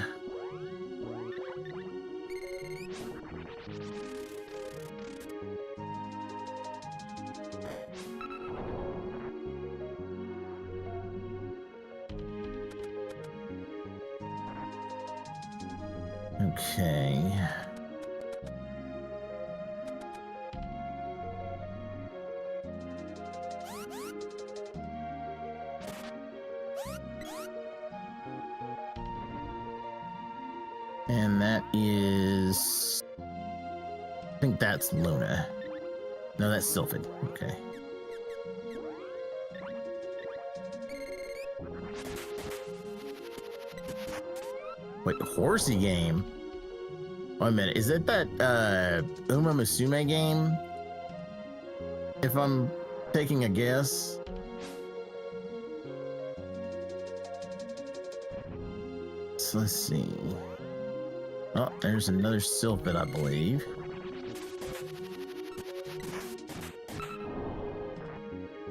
Speaker 1: Okay. And that is... I think that's Luna. No, that's Sylphid. Okay. Wait, horsey game? Wait a minute, is it that Uma Musume game? If I'm taking a guess. So let's see. Oh, there's another Sylphid, I believe.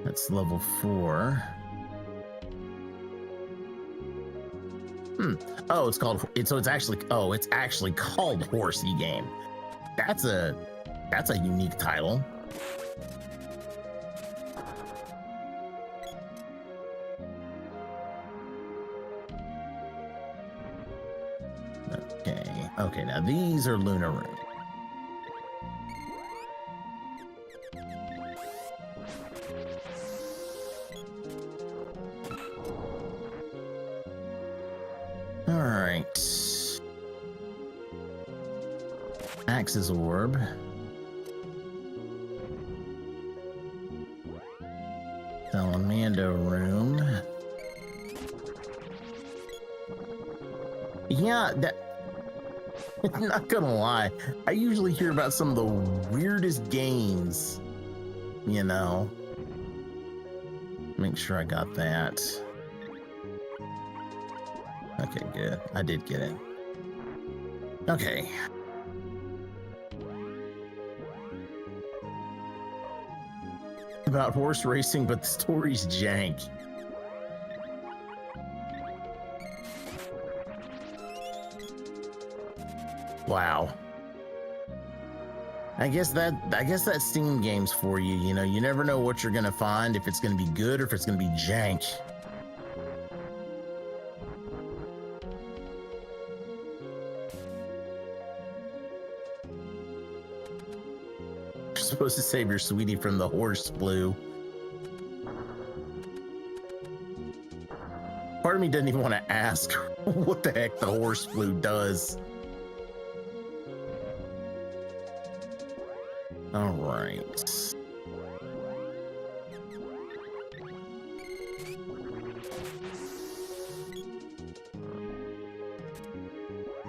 Speaker 1: That's level 4. Oh, it's actually called Horsey Game. That's a unique title. Okay, now these are Luna Room. All right. Axe's Orb. Salamander Room. Yeah, that... Not gonna lie, I usually hear about some of the weirdest games, you know. Make sure I got that. Okay, good. I did get it. Okay. About horse racing, but the story's jank. Wow. I guess that's Steam games for you. You know, you never know what you're gonna find, if it's gonna be good or if it's gonna be jank. You're supposed to save your sweetie from the horse flu. Part of me doesn't even want to ask what the heck the horse flu does. All right.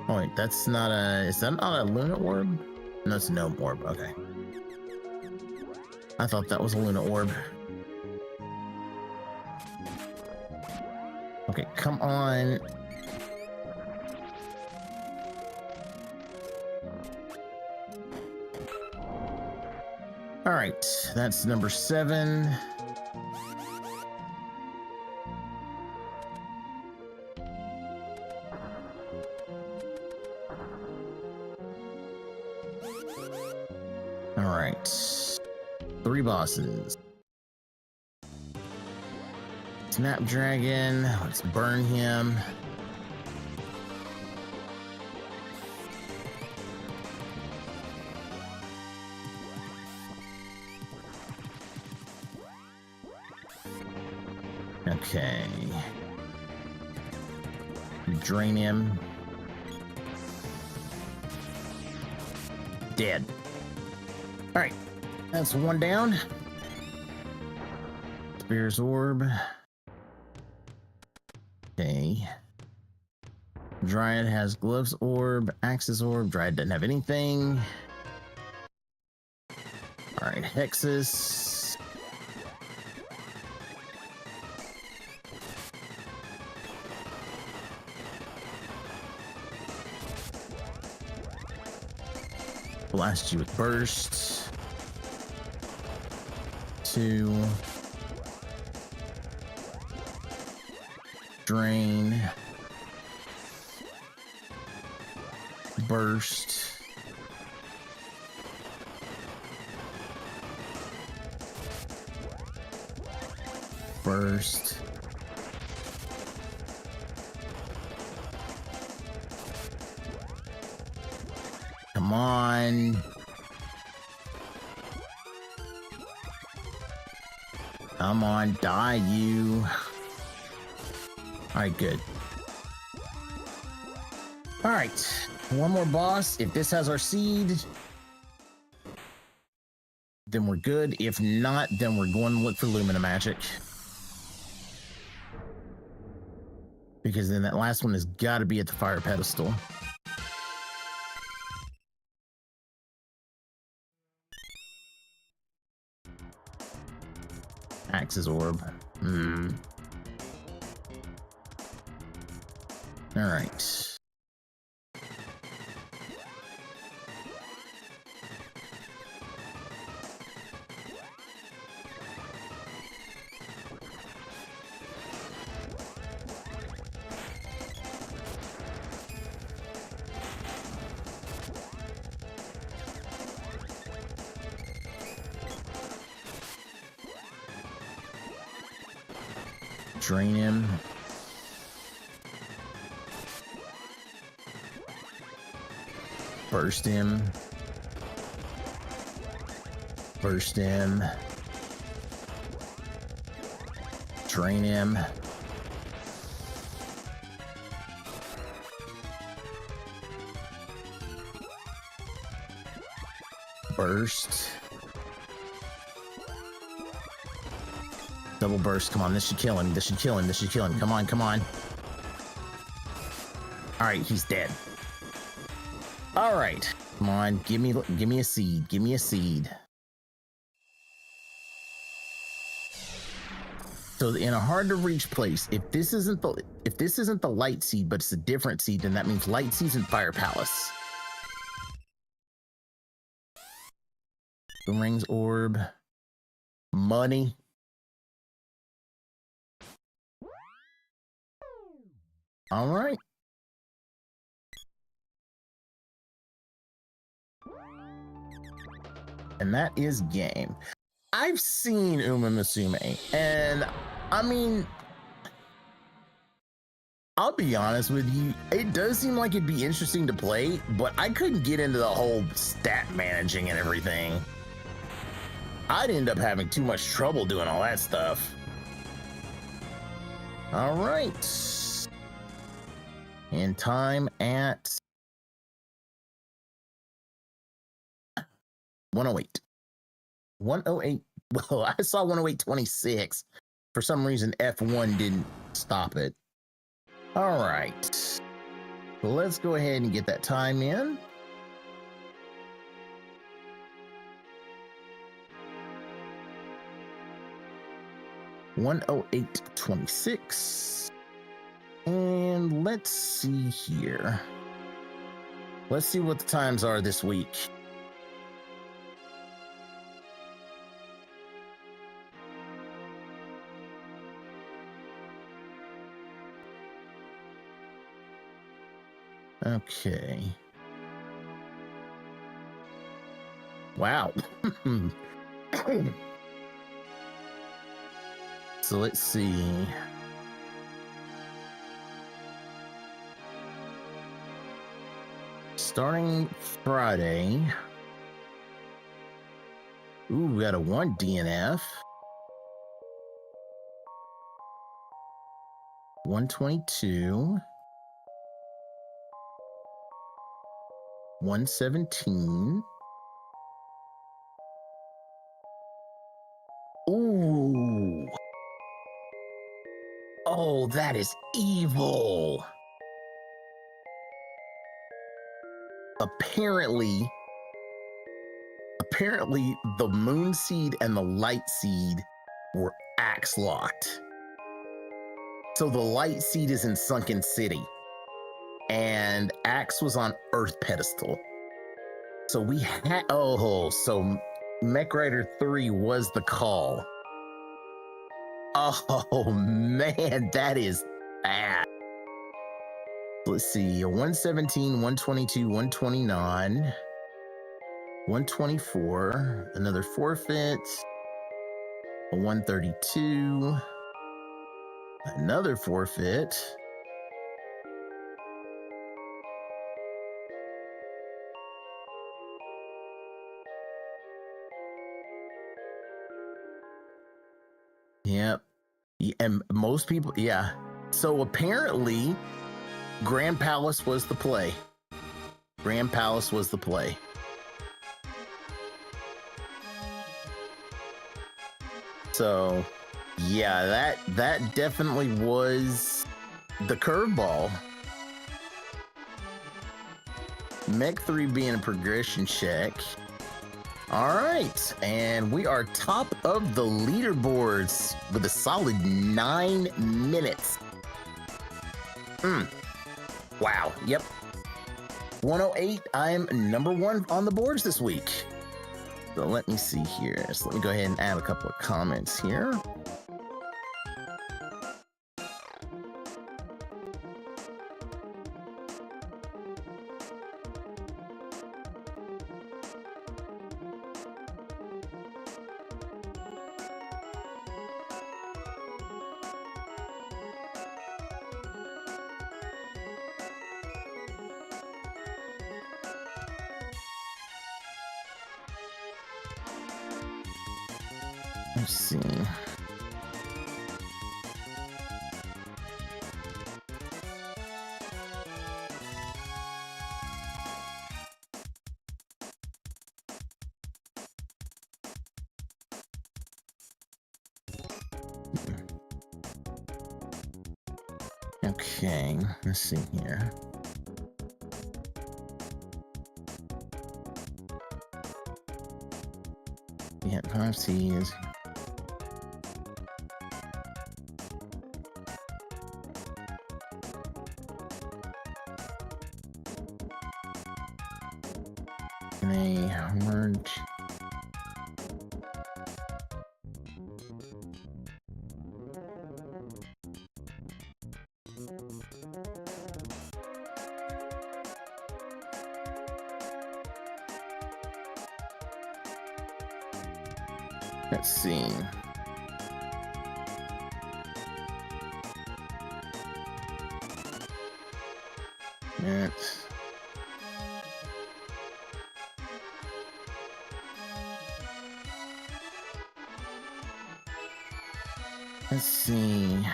Speaker 1: Oh wait, that's not a, is that not a Luna orb? No, it's a gnome orb, okay. I thought that was a Luna orb. Okay, come on. All right, that's number 7. All right, 3 bosses. Snapdragon, let's burn him. Okay. Drain him. Dead. All right, that's 1 down. Spear's orb. Okay. Dryad has gloves orb, axes orb. Dryad doesn't have anything. All right, hexes. Blast you with burst. 2. Drain. Burst. Burst. Come on. Come on, die you. All right, good. All right, 1 more boss. If this has our seed, then we're good. If not, then we're going to look for Lumina Magic. Because then that last one has got to be at the fire pedestal. Axe's orb. All right. Drain him. Burst him. Burst him. Drain him. Burst. Double burst. Come on, this should kill him. This should kill him. This should kill him. Come on, come on. All right, he's dead. All right, come on. Give me a seed. Give me a seed. So in a hard to reach place, if this isn't the light seed, but it's a different seed, then that means light seed's in Fire Palace. The rings orb. Money. All right. And that is game. I've seen Uma Musume, and I mean, I'll be honest with you, it does seem like it'd be interesting to play, but I couldn't get into the whole stat managing and everything. I'd end up having too much trouble doing all that stuff. All right. And time at 108. 108. Well, I saw 108.26. For some reason, F1 didn't stop it. All right. So let's go ahead and get that time in. (1:08:26). And let's see here. Let's see what the times are this week. Okay. Wow. So let's see. Starting Friday. Ooh, we got a 1 DNF. 122. 117. Ooh. Oh, that is evil. Apparently, the moon seed and the light seed were axe locked. So the light seed is in Sunken City, and axe was on Earth pedestal. So we had so Mech Rider 3 was the call. Oh man, that is bad. Let's see, a 117, 122, 129, 124, another forfeit, a 132, another forfeit. Yep. And most people, yeah. So apparently, Grand Palace was the play. Grand Palace was the play. So, yeah, that definitely was the curveball. Mech 3 being a progression check. All right, and we are top of the leaderboards with a solid 9 minutes. Wow, yep. 108, I'm number 1 on the boards this week. So let me see here. So let me go ahead and add a couple of comments here. Let's see. Okay, let's see here. Yeah, 5 C's. Merge. Let's see. Let's see.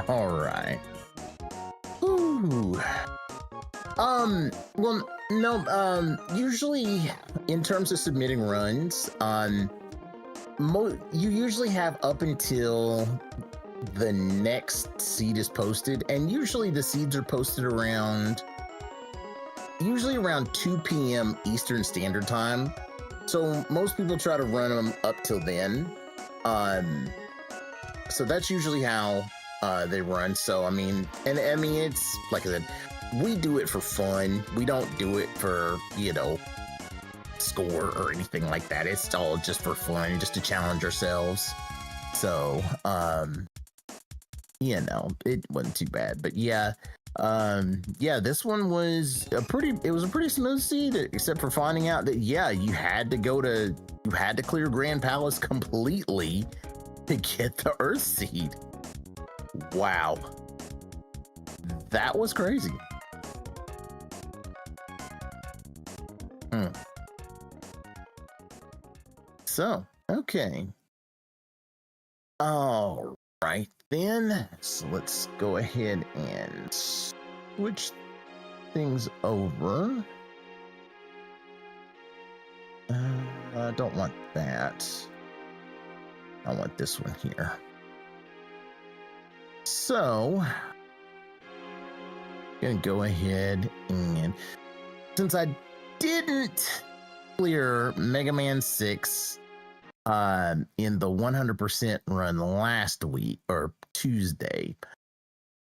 Speaker 1: All right. Ooh. Well, no, usually in terms of submitting runs, you usually have up until the next seed is posted, and usually the seeds are posted usually around 2 p.m. Eastern Standard Time. So most people try to run them up till then. So that's usually how they run. So I mean, it's like I said, we do it for fun. We don't do it for, score or anything like that. It's all just for fun, just to challenge ourselves. So, it wasn't too bad. But yeah, this one was a pretty smooth seed, except for finding out that, you had to clear Grand Palace completely to get the Earth seed. Wow. That was crazy. So, okay. All right then. So let's go ahead and switch things over. I don't want that. I want this one here. So, I'm gonna go ahead and, since I didn't clear Mega Man 6 in the 100% run last week or Tuesday,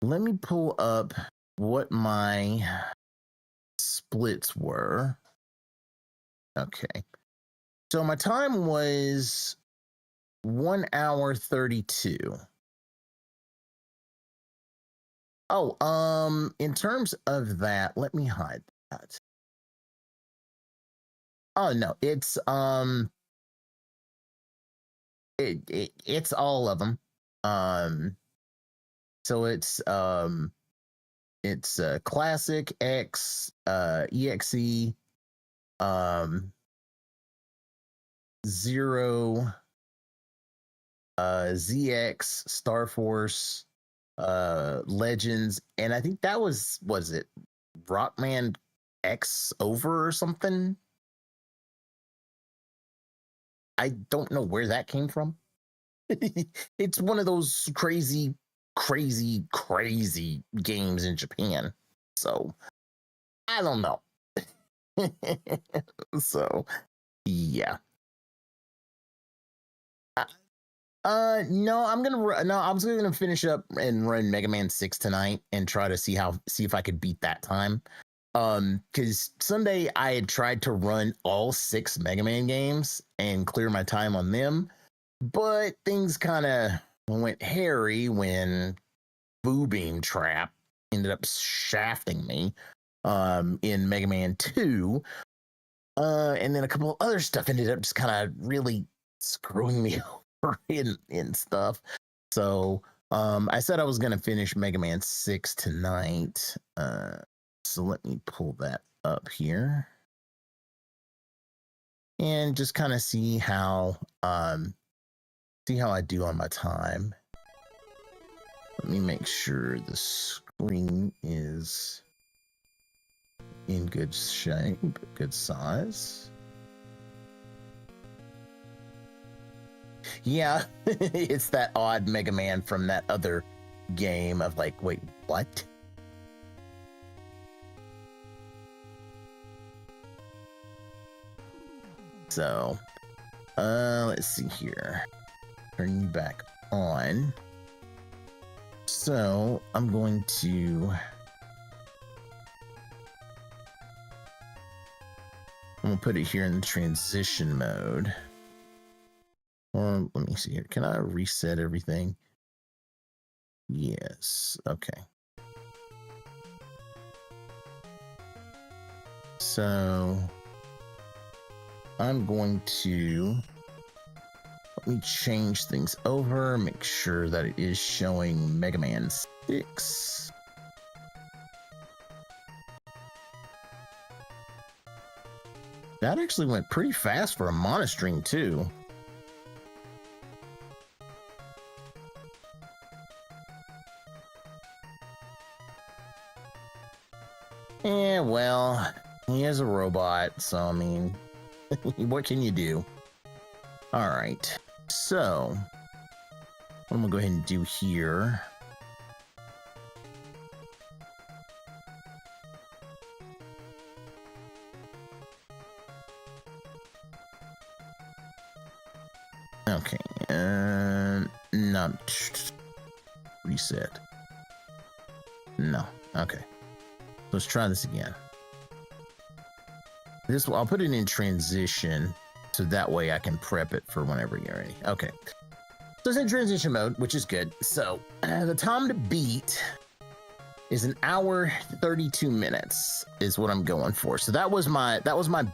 Speaker 1: let me pull up what my splits were. Okay. So my time was 1 hour 32. Oh, in terms of that, let me hide that. Oh no, it's it's all of them. So it's classic, X, EXE, Zero, ZX, Star Force, Legends, and I think that was it Rockman X over or something? I don't know where that came from. It's one of those crazy games in Japan. So I don't know. So yeah. No, I was gonna finish up and run Mega Man 6 tonight and try to see if I could beat that time. Because Sunday I had tried to run all 6 Mega Man games and clear my time on them, but things kind of went hairy when Boo Beam Trap ended up shafting me in Mega Man 2. And then a couple of other stuff ended up just kind of really screwing me over in stuff. So I said I was going to finish Mega Man 6 tonight. So let me pull that up here and just kind of see how I do on my time. Let me make sure the screen is in good shape, good size. Yeah, it's that odd Mega Man from that other game of like, wait, what? So, let's see here. Turn you back on. So, I'm going to... I'm going to put it here in the transition mode. Or, let me see here. Can I reset everything? Yes. Okay. So... I'm going to let me change things over, make sure that it is showing Mega Man 6. That actually went pretty fast for a monostream too. Yeah, well, he is a robot, so I mean, what can you do? All right, so what I'm gonna go ahead and do here. Okay, no, reset. No, okay. Let's try this again. This I'll put it in transition so that way I can prep it for whenever you're ready. Okay. So it's in transition mode, which is good. So the time to beat is 1 hour 32 minutes is what I'm going for. So that was my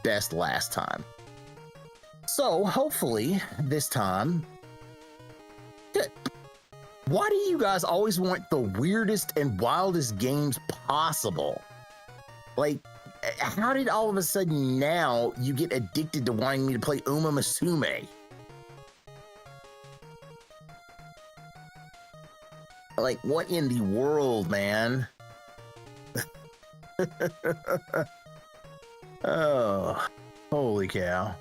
Speaker 1: best last time. So hopefully this time. Good. Why do you guys always want the weirdest and wildest games possible? Like, how did all of a sudden now you get addicted to wanting me to play Uma Musume? Like, what in the world, man? Oh, holy cow.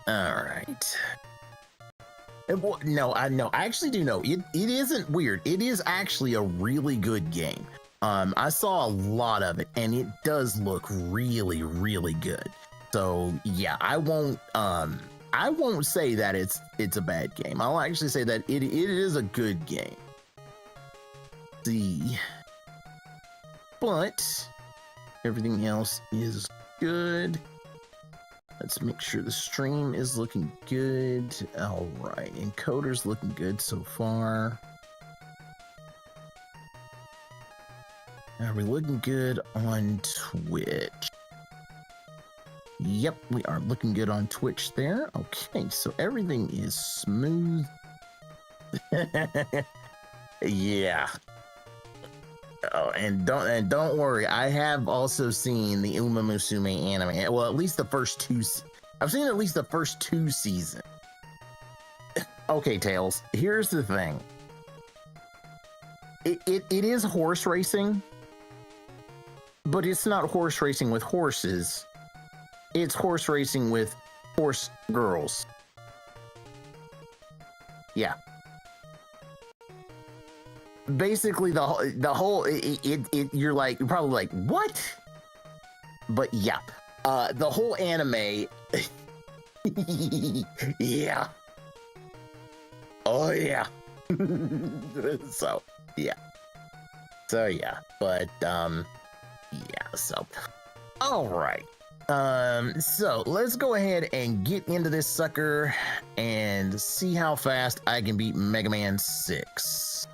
Speaker 1: All right. No, I know. I actually do know. It isn't weird. It is actually a really good game. I saw a lot of it, and it does look really, really good. So yeah, I won't say that it's a bad game. I'll actually say that it is a good game. See, but everything else is good. Let's make sure the stream is looking good. All right, encoder's looking good so far. Are we looking good on Twitch? Yep, we are looking good on Twitch there. Okay, so everything is smooth. Yeah. Oh, and don't worry, I have also seen the Uma Musume anime. Well, at least the first two. I've seen at least the first 2 seasons. Okay, Tails. Here's the thing. It is horse racing, but it's not horse racing with horses. It's horse racing with horse girls. Yeah. Basically, the whole you're probably like, what? But yeah, the whole anime. Yeah. Oh yeah. So yeah. But yeah. So all right. So let's go ahead and get into this sucker and see how fast I can beat Megaman 6.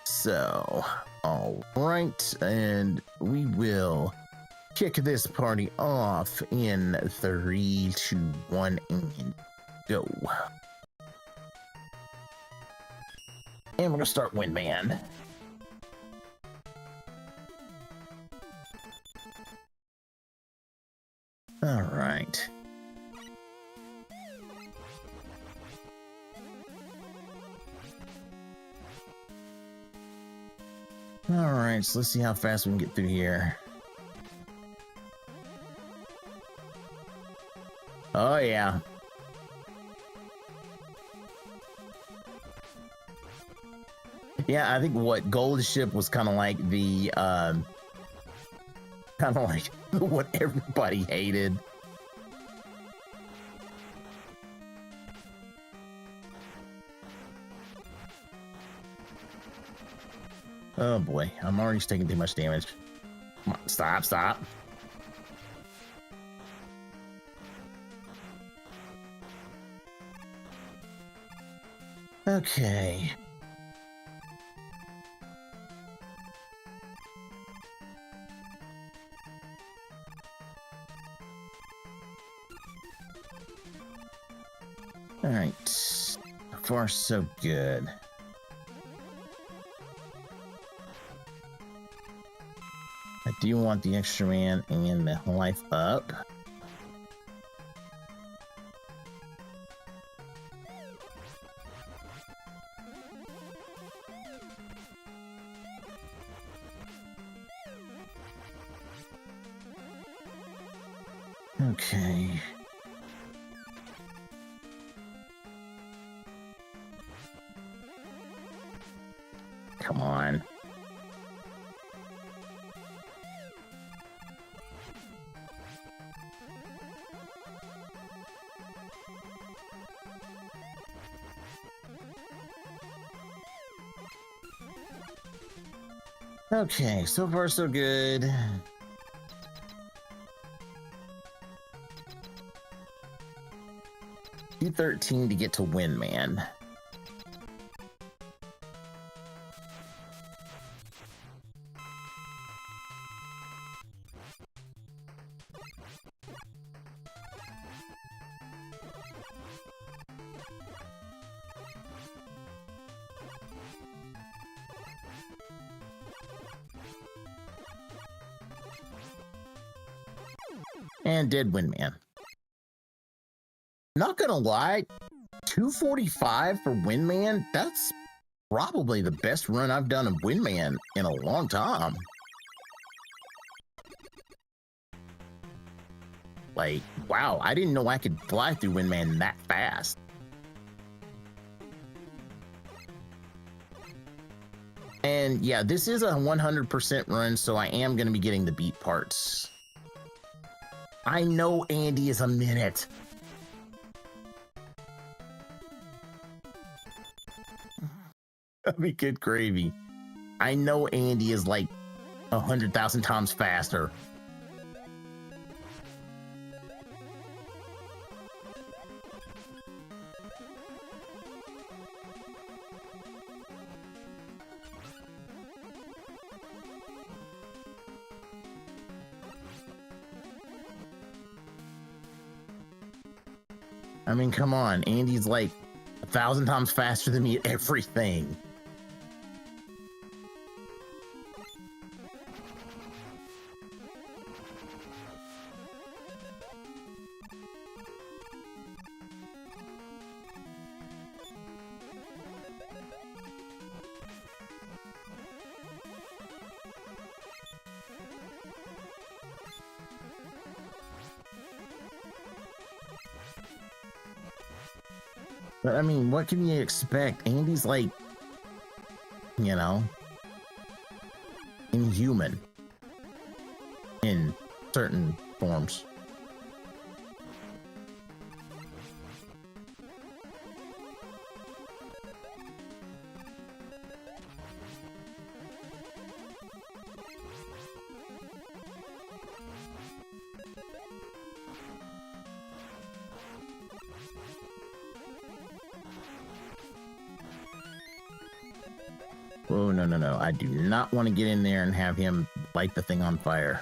Speaker 1: So, all right, and we will kick this party off in 3, 2, 1, and go. And we're gonna start Windman. All right. All right, so let's see how fast we can get through here. Oh yeah. Yeah, I think what Gold Ship was kind of like the kind of like what everybody hated. Oh boy, I'm already taking too much damage. Come on, stop. Okay. All right. So far, so good. I do want the extra man and the life up. Okay. Come on. Okay, so far so good. 213 to get to win, man. And did win, man. Not gonna lie, 245 for Windman, that's probably the best run I've done of Windman in a long time. Like, wow, I didn't know I could fly through Windman that fast. And yeah, this is a 100% run, so I am going to be getting the beat parts. I know Andy is a minute. That'd be good gravy. I know Andy is like 100,000 times faster. I mean, come on. Andy's like 1,000 times faster than me at everything. But I mean, what can you expect? Andy's like, you know, inhuman in certain forms. Oh, no, no, no. I do not want to get in there and have him light the thing on fire.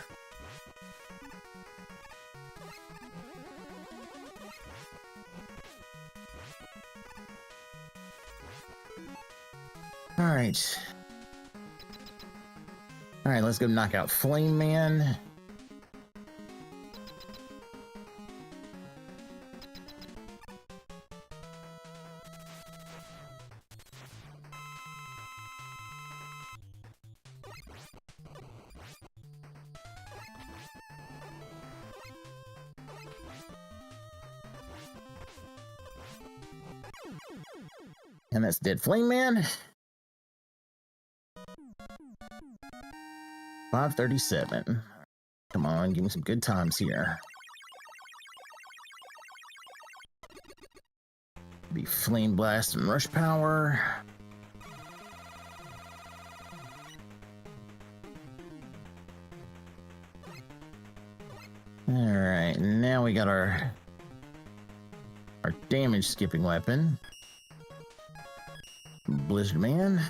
Speaker 1: All right. All right, let's go knock out Flame Man. And that's dead Flame Man. 537. Come on, give me some good times here. Be Flame Blast and Rush Power. Alright, now we got our damage skipping weapon. Blizzard Man.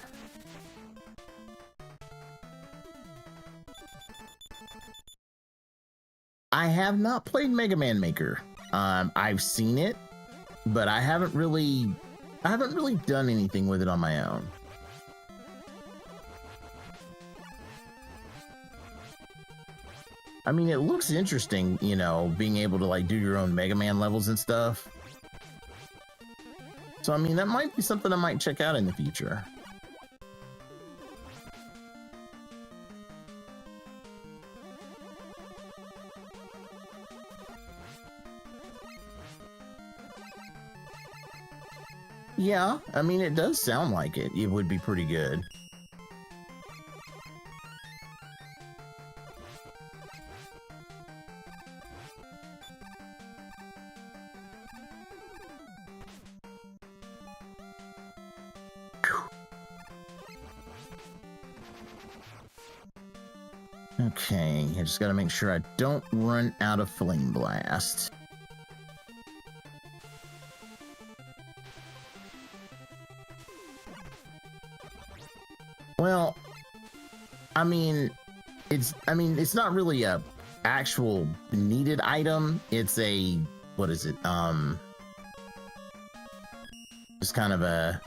Speaker 1: I have not played Mega Man Maker. I've seen it, but I haven't really done anything with it on my own. I mean, it looks interesting, you know, being able to like do your own Mega Man levels and stuff. So I mean, that might be something I might check out in the future. Yeah, I mean, it does sound like it. It would be pretty good. Okay, I just gotta make sure I don't run out of Flame Blast. Well, I mean, it's not really a actual needed item. It's a, what is it? Just kind of a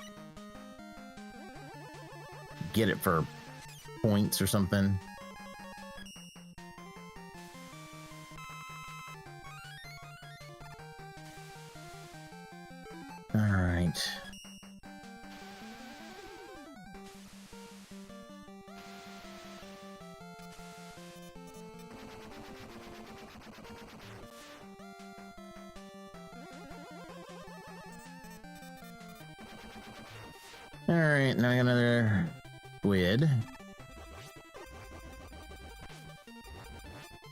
Speaker 1: get it for points or something. All right. All right, now I got another squid,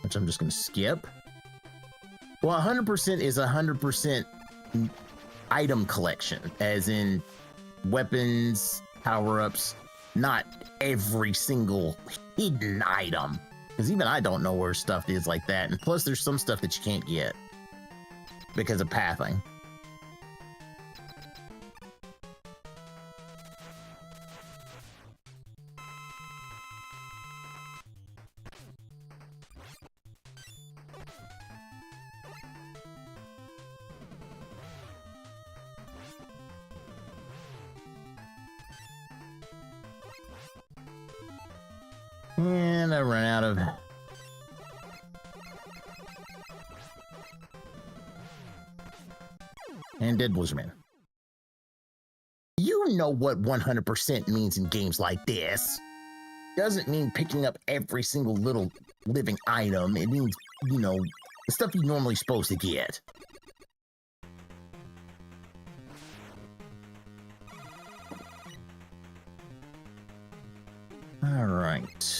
Speaker 1: which I'm just gonna skip. Well, 100% is 100% item collection, as in weapons, power-ups, not every single hidden item. Because even I don't know where stuff is like that. And plus, there's some stuff that you can't get because of pathing. And I run out of... And dead Blizzardman. You know what 100% means in games like this. Doesn't mean picking up every single little living item. It means, you know, the stuff you're normally supposed to get. All right.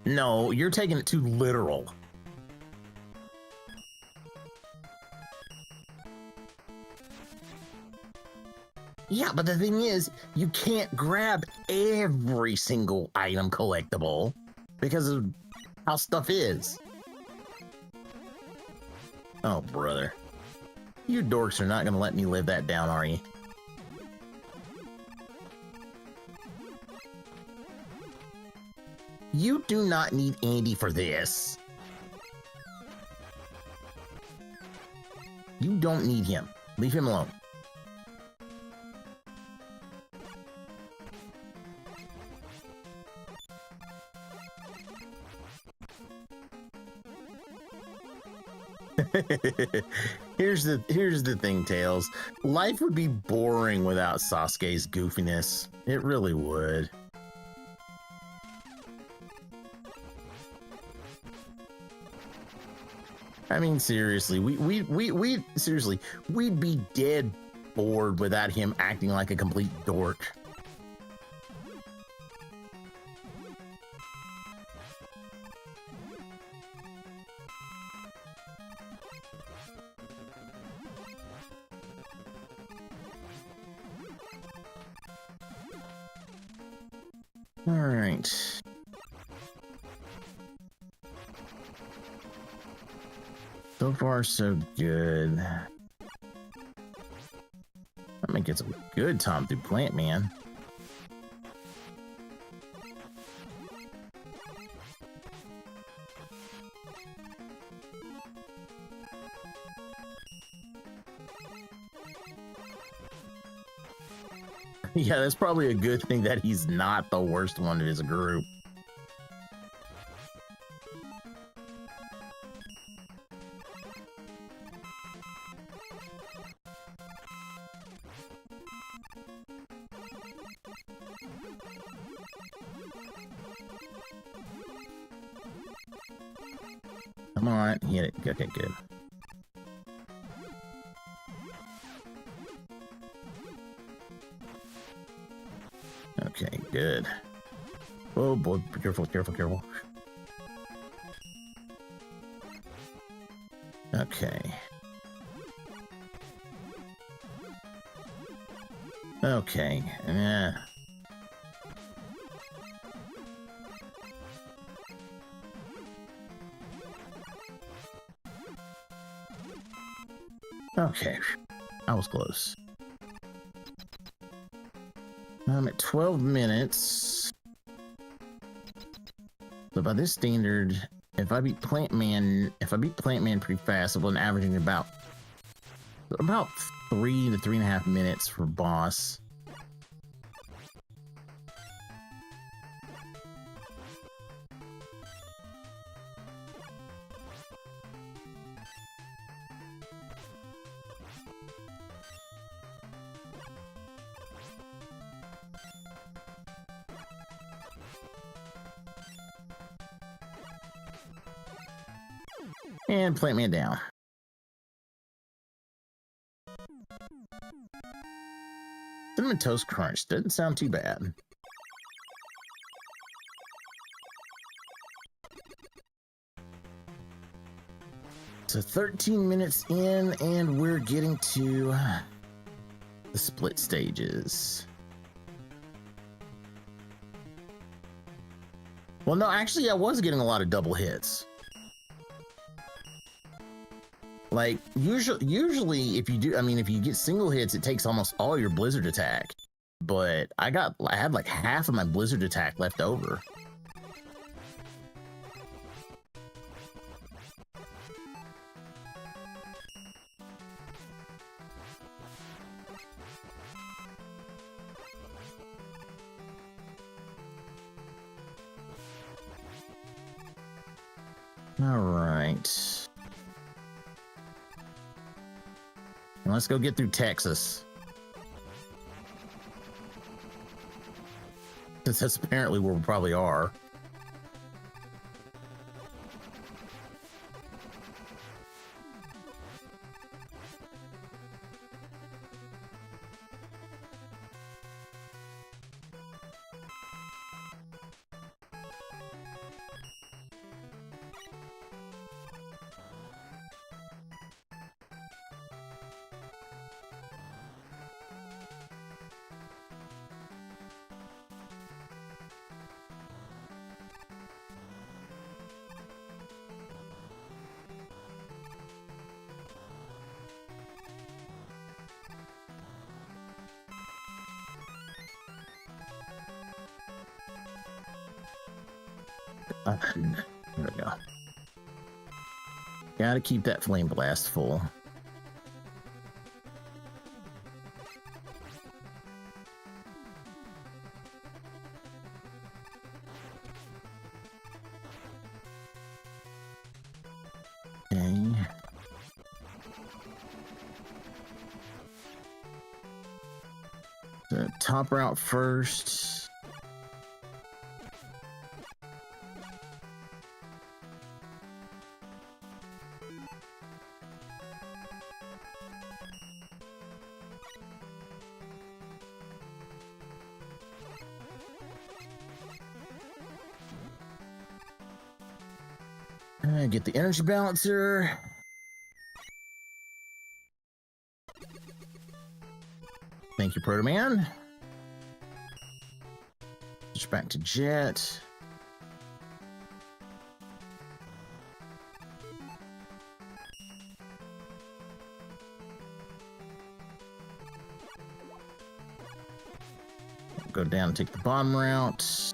Speaker 1: No, you're taking it too literal. Yeah, but the thing is, you can't grab every single item collectible because of how stuff is. Oh, brother. You dorks are not going to let me live that down, are you? You do not need Andy for this. You don't need him. Leave him alone. Here's the thing, Tails. Life would be boring without Sasuke's goofiness. It really would. I mean, seriously, we'd be dead bored without him acting like a complete dork. All right. So far, so good. I might get some good time through Plant Man. Yeah, that's probably a good thing that he's not the worst one of his group. Come on, hit it. Okay, good. Okay, good. Oh boy, be careful, careful, careful. Okay. Okay. Okay. I was close. I'm at 12 minutes. So by this standard, if I beat Plant Man pretty fast, I'll be averaging about 3 to 3.5 minutes for boss. And Plant Man down. Cinnamon Toast Crunch doesn't sound too bad. So 13 minutes in, and we're getting to the split stages. Well, no, actually, I was getting a lot of double hits. Like, usually if you do, I mean, if you get single hits, it takes almost all your blizzard attack. But I had like half of my blizzard attack left over. All right. Let's go get through Texas. Since that's apparently where we probably are. There we go. Gotta keep that flame blast full. Okay. The top route first. Get the energy balancer. Thank you, Proto Man. Switch back to Jet. Go down and take the bottom route.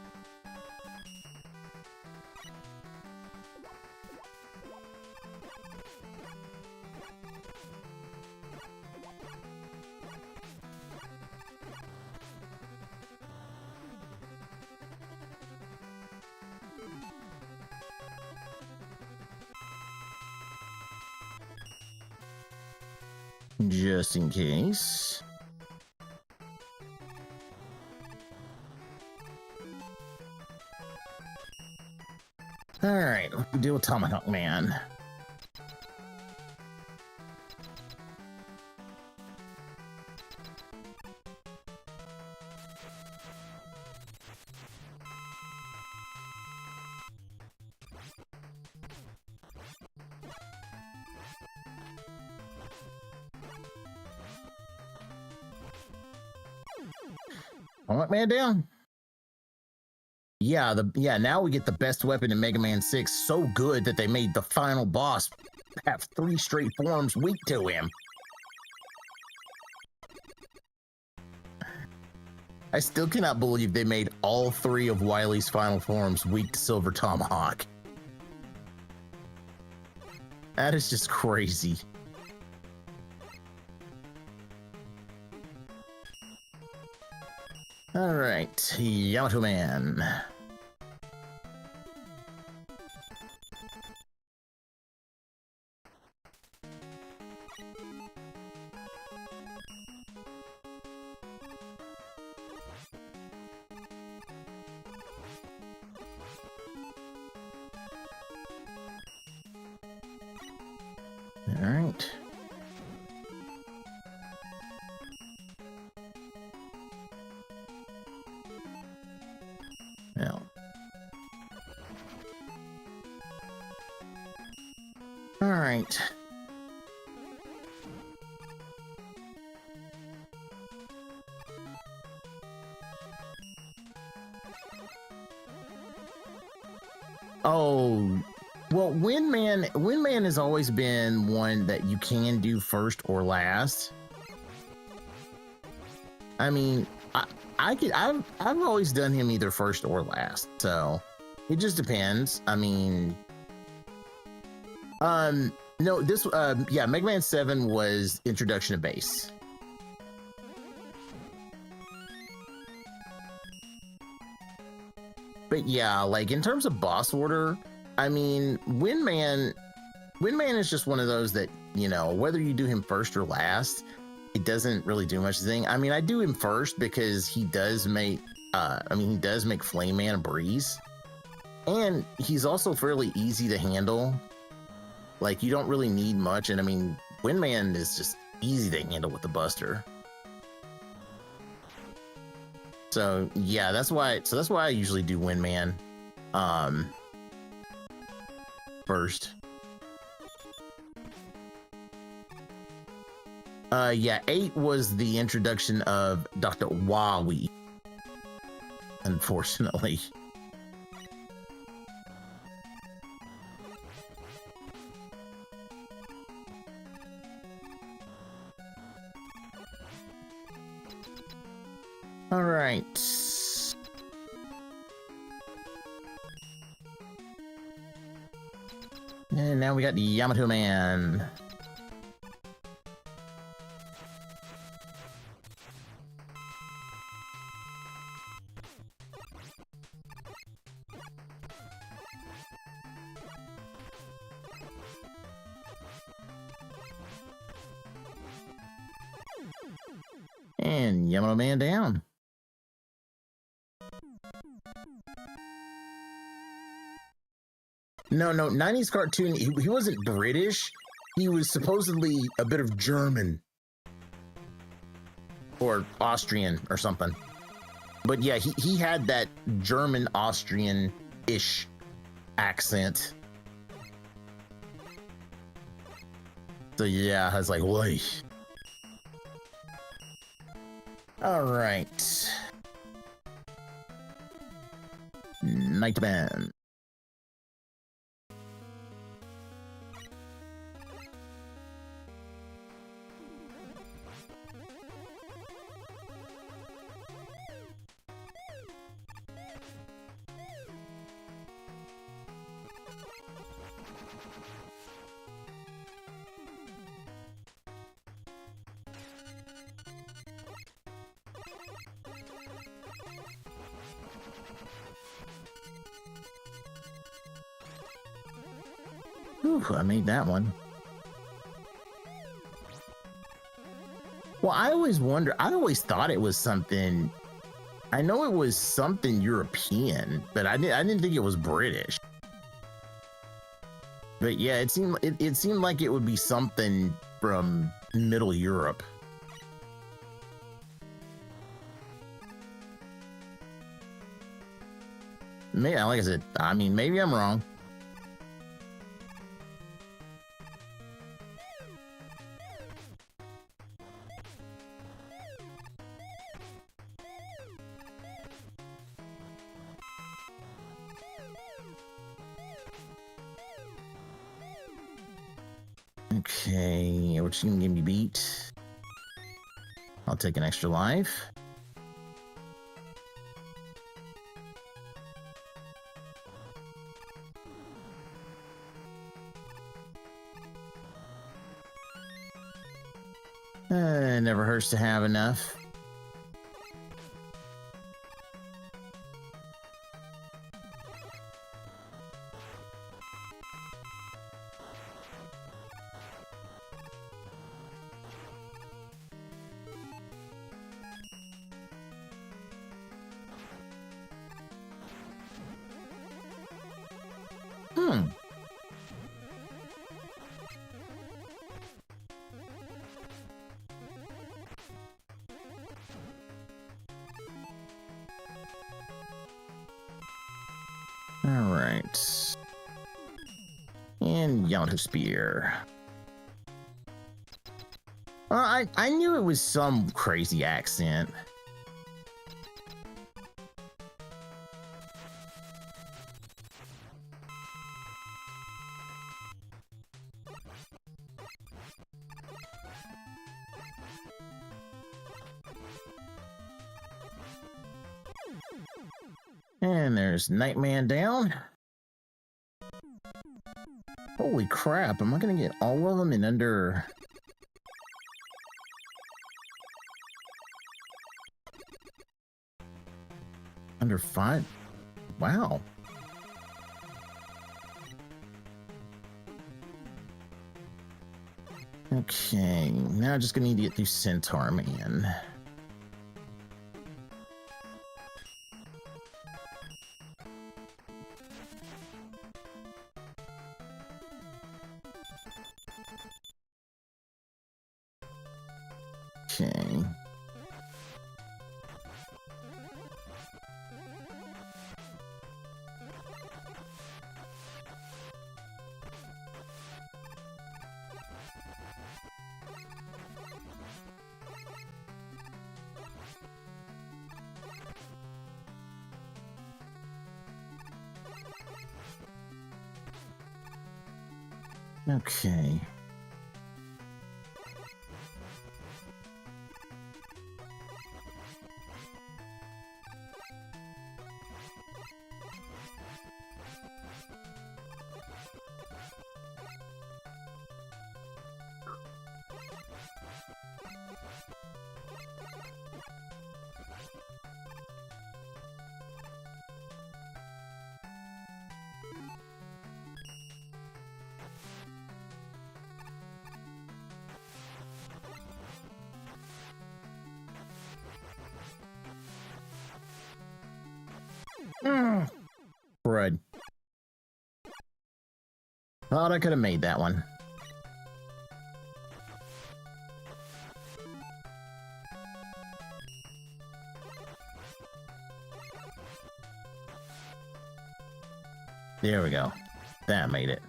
Speaker 1: Just in case. Alright, let's deal with Tomahawk Man. Man down. Yeah, now we get the best weapon in Mega Man 6. So good that they made the final boss have 3 straight forms weak to him. I still cannot believe they made all 3 of Wily's final forms weak to Silver Tomahawk. That is just crazy. All right, Yamato Man. All right. Now. All right. Oh, well, Windman has always been one that you can do first or last. I mean, I've always done him either first or last, so it just depends. I mean, no, this, yeah, Mega Man 7 was introduction of base. But yeah, like in terms of boss order, I mean, Windman is just one of those that, you know, whether you do him first or last, it doesn't really do much thing. I mean, I do him first because he does make, he does make Flame Man a breeze. And he's also fairly easy to handle. Like, you don't really need much. And I mean, Windman is just easy to handle with the Buster. So yeah, that's why I usually do Windman first. Yeah, 8 was the introduction of Dr. Wily, unfortunately. All right. And now we got the Yamato Man. And Yamato Man down. No, 90s cartoon, he wasn't British. He was supposedly a bit of German. Or Austrian or something. But yeah, he had that German-Austrian-ish accent. So yeah, I was like, wait. All right. Nightman. Ooh, I made that one. Well, I always thought it was something. I know it was something European, but I didn't think it was British. But yeah, it seemed like it would be something from Middle Europe. Maybe, like I said, I mean, maybe I'm wrong. Okay, what you gonna give me beat? I'll take an extra life. Never hurts to have enough. Alright. And Yamato Spear. I knew it was some crazy accent. And there's Nightman down. Holy crap, am I gonna get all of them in under... under 5? Wow. Okay, now I'm just gonna need to get through Centaur Man. Okay. Okay. Crud. Thought I could have made that one. There we go. That made it.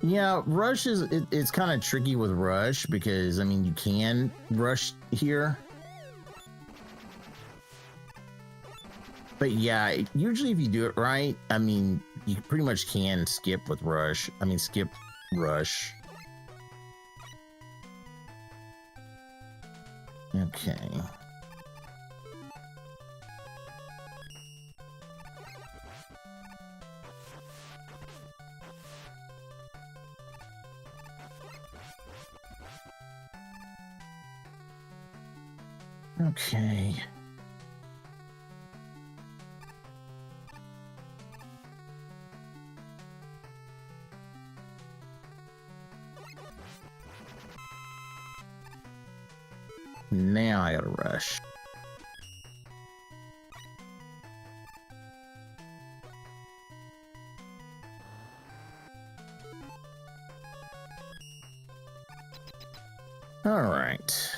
Speaker 1: Yeah, Rush is... it's kind of tricky with Rush because, I mean, you can rush here. But yeah, usually if you do it right, I mean, you pretty much can skip with Rush. I mean, skip Rush. Okay. Okay. Now I gotta rush. All right.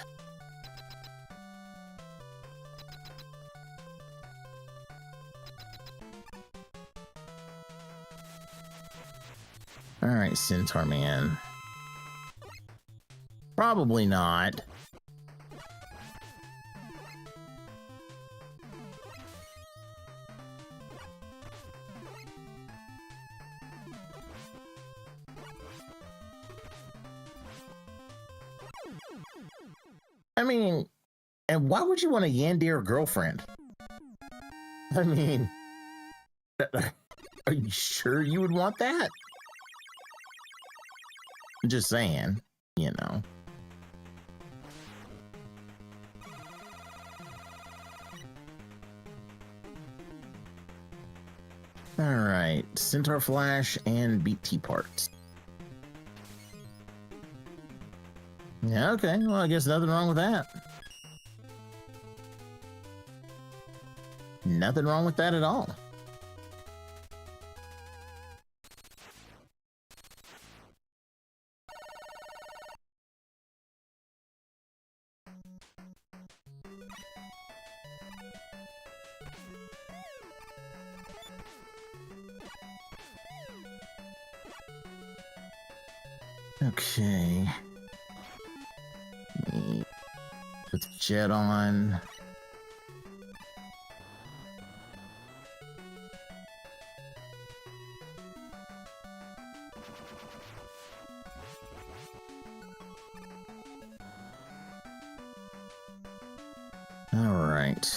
Speaker 1: All right, Centaur Man. Probably not. I mean, and why would you want a Yandere girlfriend? I mean, are you sure you would want that? Just saying, you know. Alright, Centaur Flash and BT parts. Yeah, okay, well, I guess nothing wrong with that. Nothing wrong with that at all. Okay. Put the jet on. All right.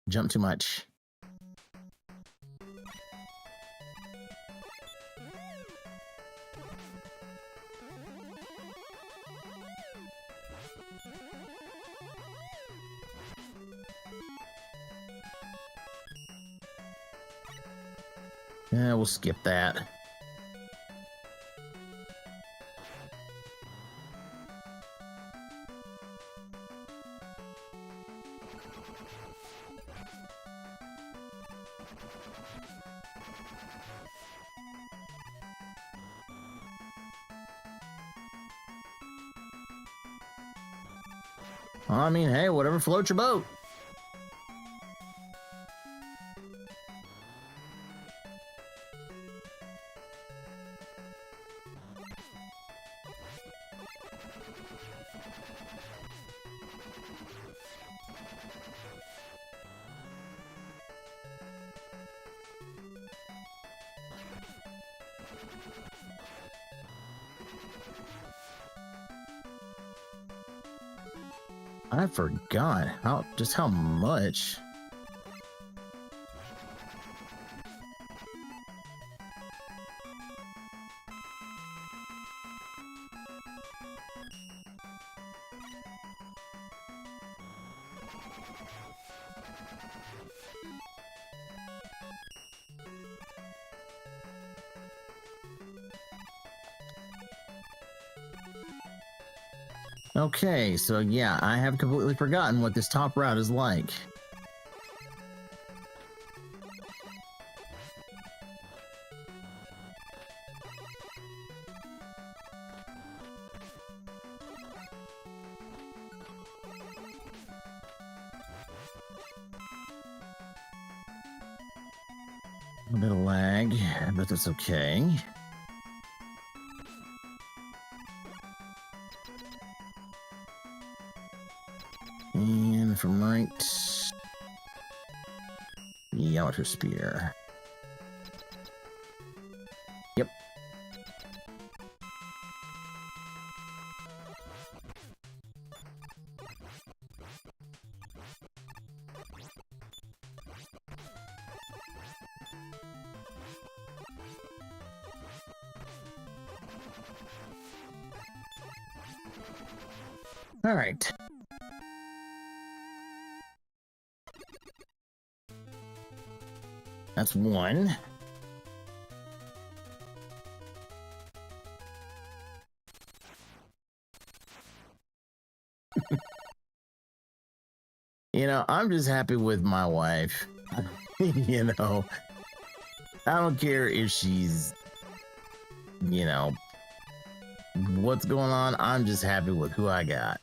Speaker 1: Jump too much. Yeah, we'll skip that. I mean, hey, whatever floats your boat. I forgot just how much. Okay, so yeah, I have completely forgotten what this top route is like. A bit of lag, but that's okay. And from right, the outer spear. Yep. All right. That's one. You know, I'm just happy with my wife. You know, I don't care if she's, you know, what's going on. I'm just happy with who I got.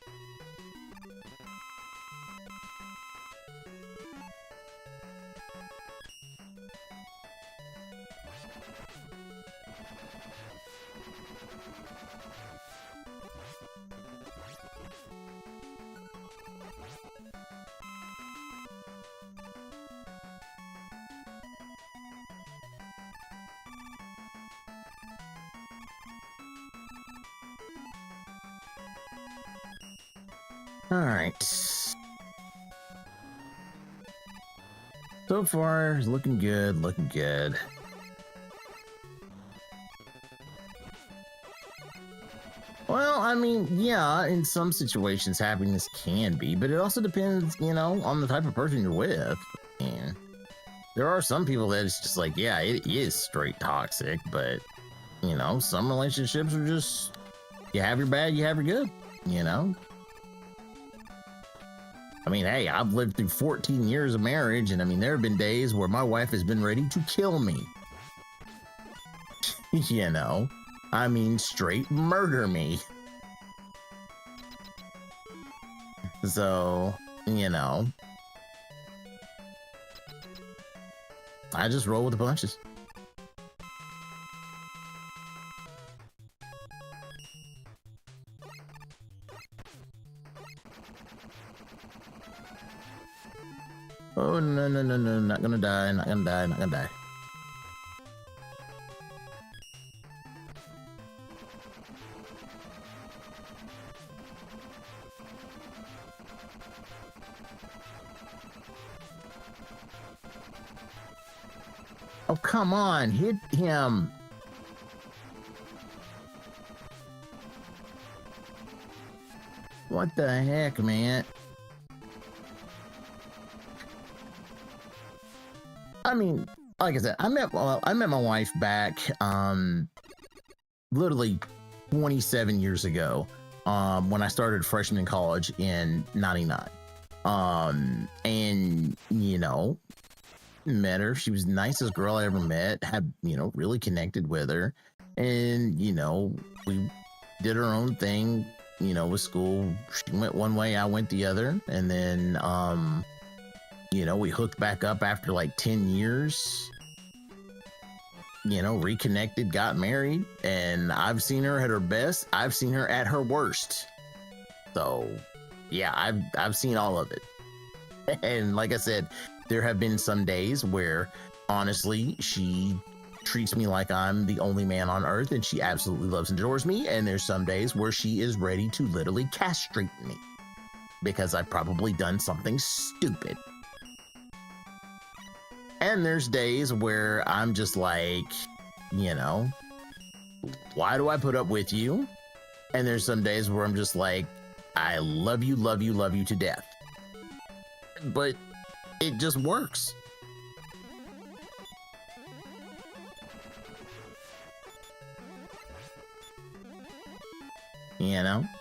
Speaker 1: All right. So far, it's looking good, looking good. Well, I mean, yeah, in some situations, happiness can be, but it also depends, on the type of person you're with. And there are some people that it's just like, yeah, it is straight toxic, but, some relationships are just, you have your bad, you have your good, I mean, hey, I've lived through 14 years of marriage, and I mean, there have been days where my wife has been ready to kill me. I mean, straight murder me. So, I just roll with the punches. Oh, no, no, no, no, not gonna die, not gonna die, not gonna die. Oh, come on, hit him. What the heck, man? I mean, like I said, I met my wife back literally 27 years ago when I started freshman in college in 99. And met her. She was the nicest girl I ever met. Had really connected with her, and we did our own thing. With school, she went one way, I went the other, and then we hooked back up after like 10 years. Reconnected, got married, and I've seen her at her best. I've seen her at her worst. So, yeah, I've seen all of it. And like I said, there have been some days where, honestly, she treats me like I'm the only man on earth, and she absolutely loves and adores me. And there's some days where she is ready to literally castrate me because I've probably done something stupid. And there's days where I'm just like, why do I put up with you? And there's some days where I'm just like, I love you, love you, love you to death. But it just works.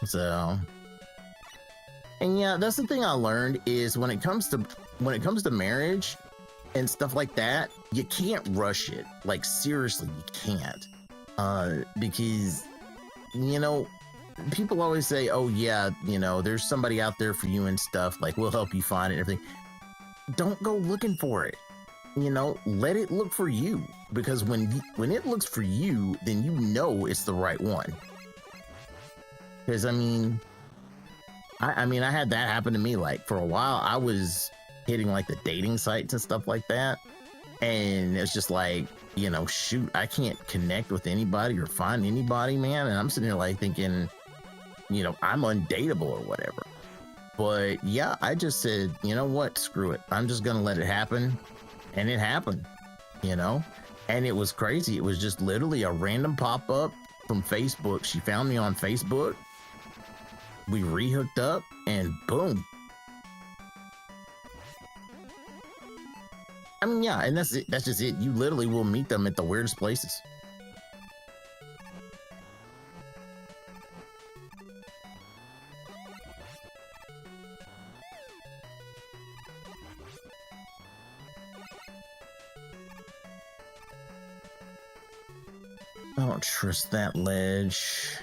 Speaker 1: So, and yeah, that's the thing I learned is when it comes to marriage and stuff like that, you can't rush it. Like, seriously, you can't. Because people always say, oh yeah, there's somebody out there for you and stuff, like we'll help you find it and everything. Don't go looking for it. Let it look for you, because when it looks for you, then it's the right one. Because I mean, I had that happen to me. Like, for a while, I was hitting like the dating sites and stuff like that, and it's just like, shoot, I can't connect with anybody or find anybody, man. And I'm sitting here like thinking, I'm undateable or whatever. But yeah, I just said, you know what, screw it. I'm just gonna let it happen, and it happened. And it was crazy. It was just literally a random pop-up from Facebook. She found me on Facebook. We re-hooked up, and boom. I mean, yeah, and that's it. That's just it. You literally will meet them at the weirdest places. I don't trust that ledge.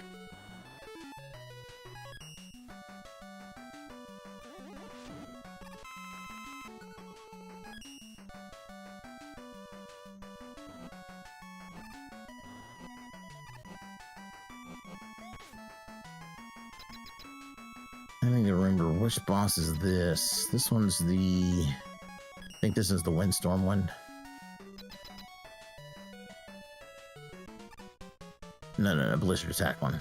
Speaker 1: I need to remember which boss is this. This one's I think this is the Windstorm one. No, Blizzard Attack one.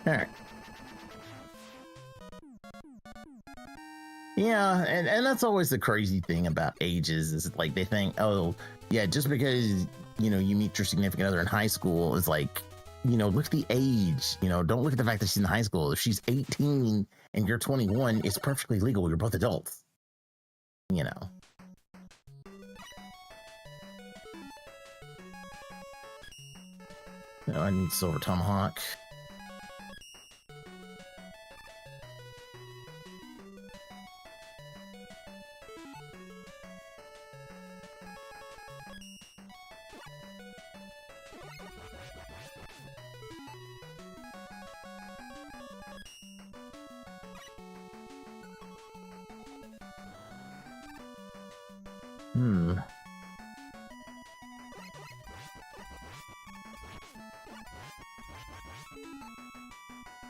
Speaker 1: All right. Yeah, and that's always the crazy thing about ages is like they think, oh, yeah, just because you meet your significant other in high school is like, look at the age. Don't look at the fact that she's in high school. If she's 18 and you're 21, it's perfectly legal. You're both adults. I need Silver Tomahawk.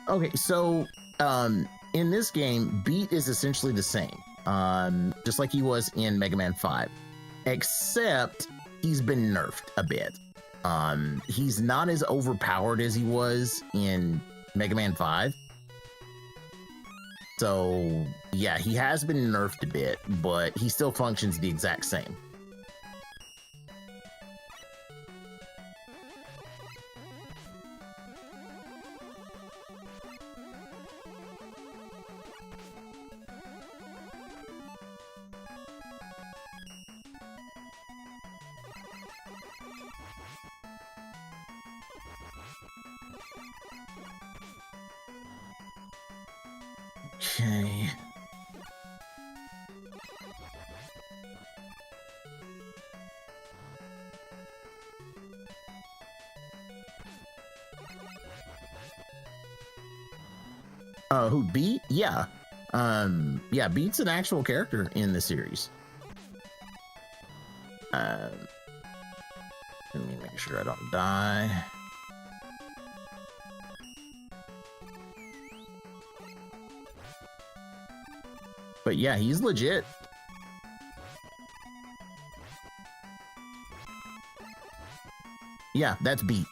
Speaker 1: Okay, so in this game, Beat is essentially the same, just like he was in Mega Man 5, except he's been nerfed a bit. He's not as overpowered as he was in Mega Man 5. So, yeah, he has been nerfed a bit, but he still functions the exact same. Okay. Who Beat? Yeah. Yeah, Beat's an actual character in the series. Let me make sure I don't die. But yeah, he's legit. Yeah, that's Beat.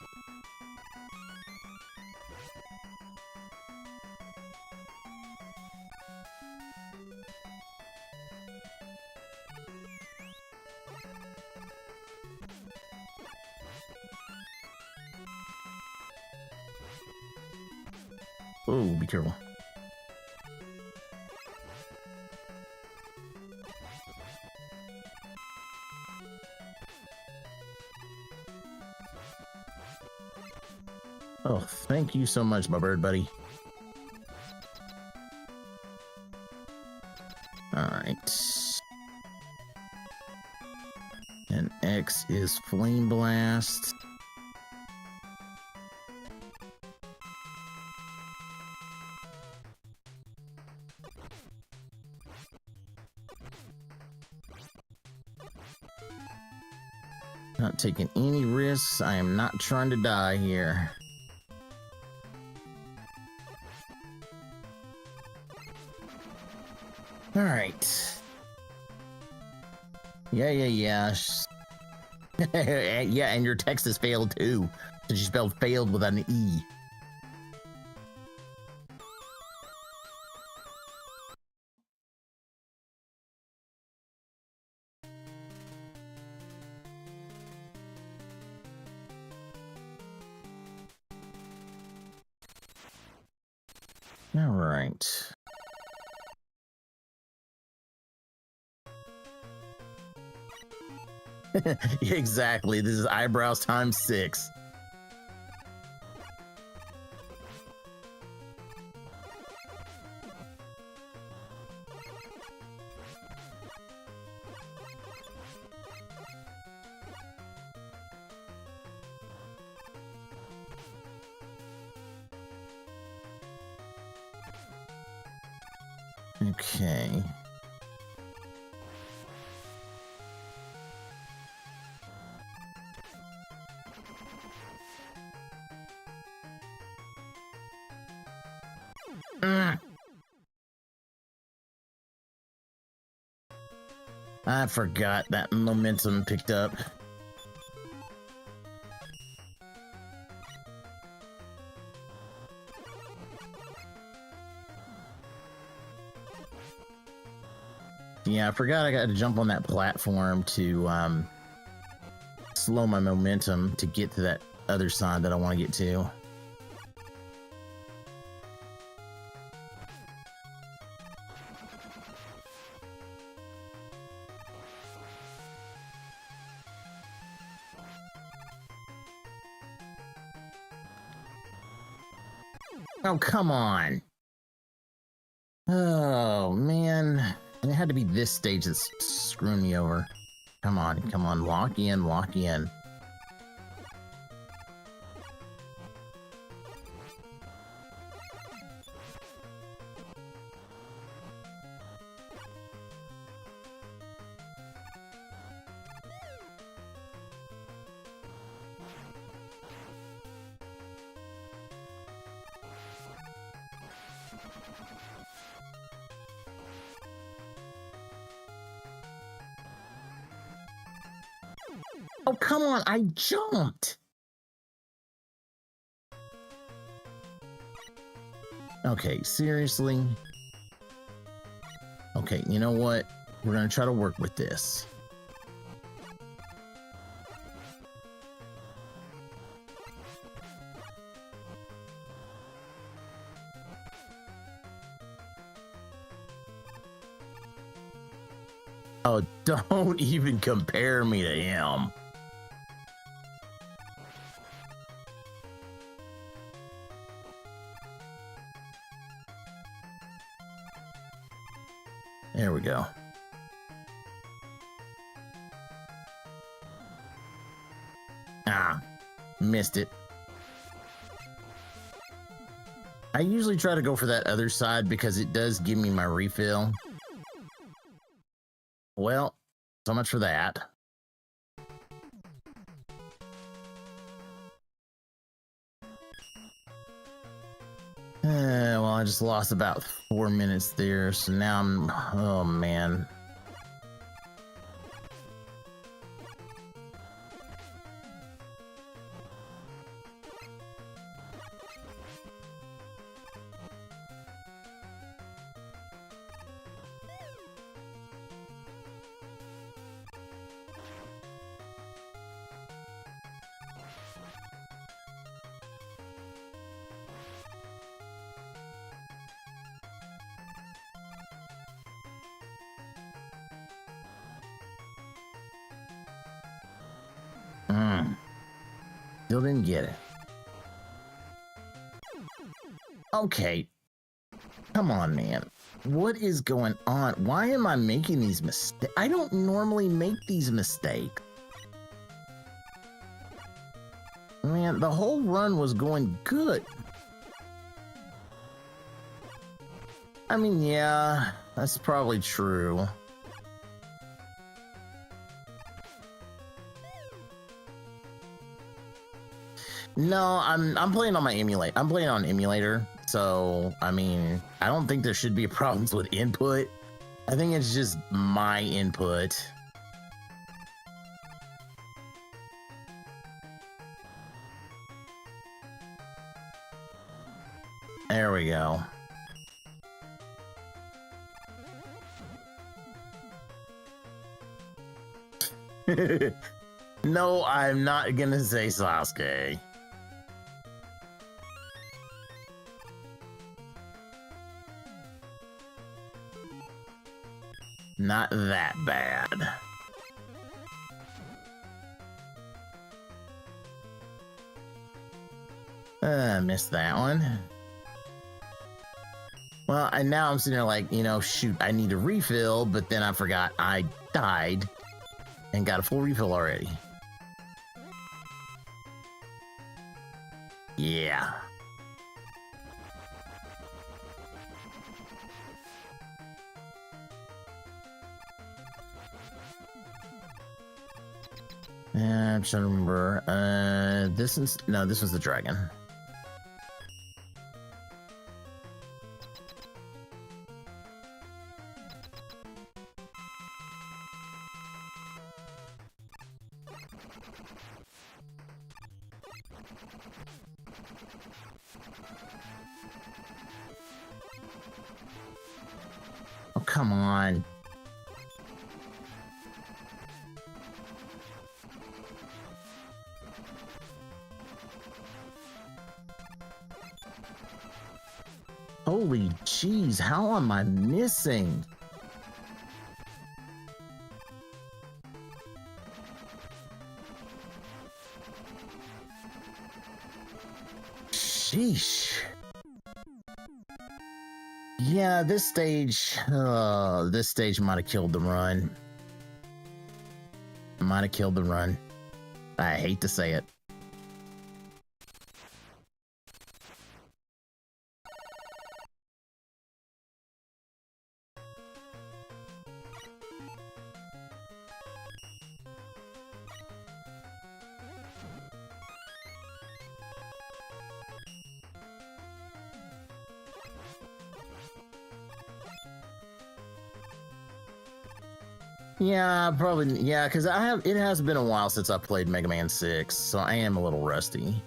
Speaker 1: Oh, be careful. Oh, thank you so much, my bird buddy. Alright. And X is Flame Blast. Not taking any risks. I am not trying to die here. All right. Yeah. Yeah, and your text has failed too. So you spelled failed with an E. All right. Exactly. This is eyebrows times 6. Okay. I forgot that momentum picked up. Yeah, I forgot I got to jump on that platform to slow my momentum to get to that other side that I want to get to. Oh, come on. Oh, man. And it had to be this stage that's screwing me over. Come on, lock in, lock in. Oh, come on, I jumped. Okay, seriously? Okay, you know what? We're gonna try to work with this. Oh, don't even compare me to him. There we go. Ah, missed it. I usually try to go for that other side because it does give me my refill. Well, so much for that. Well, I just lost about 4 minutes there, so now I'm... Oh, man. Still didn't get it. Okay. Come on, man. What is going on? Why am I making these mistakes? I don't normally make these mistakes. Man, the whole run was going good. I mean, yeah, that's probably true. No, I'm playing on my emulate. I'm playing on emulator, so I mean, I don't think there should be problems with input. I think it's just my input. There we go. No, I'm not gonna say Sasuke. Not that bad. I missed that one. Well, and now I'm sitting there like, you know, shoot, I need a refill, but then I forgot I died and got a full refill already. Yeah. I'm trying to remember. This was the dragon. Oh, come on. Holy jeez, how am I missing? Sheesh. Yeah, this stage might have killed the run. Might have killed the run. I hate to say it. Yeah, probably. Yeah, because it has been a while since I played Mega Man 6, so I am a little rusty.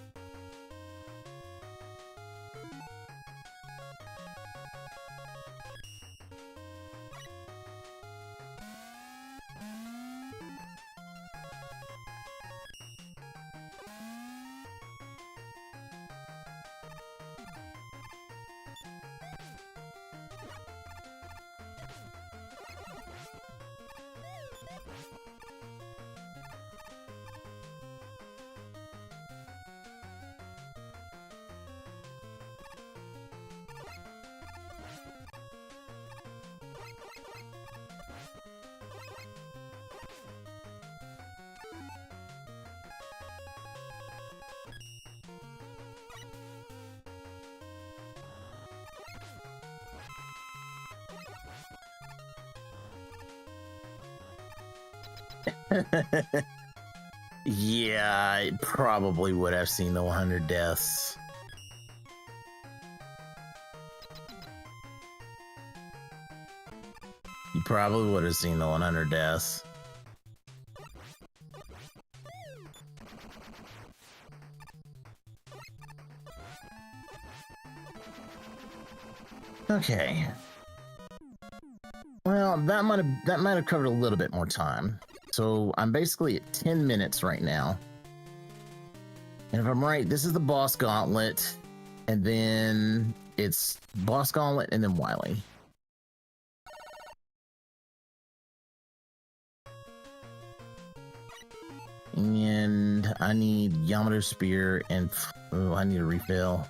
Speaker 1: Yeah, I probably would have seen the 100 deaths. You probably would have seen the 100 deaths. Okay. Well, that might have covered a little bit more time. So I'm basically at 10 minutes right now. And if I'm right, this is the boss gauntlet, and then it's boss gauntlet and then Wily. And I need Yamato Spear and oh, I need a refill.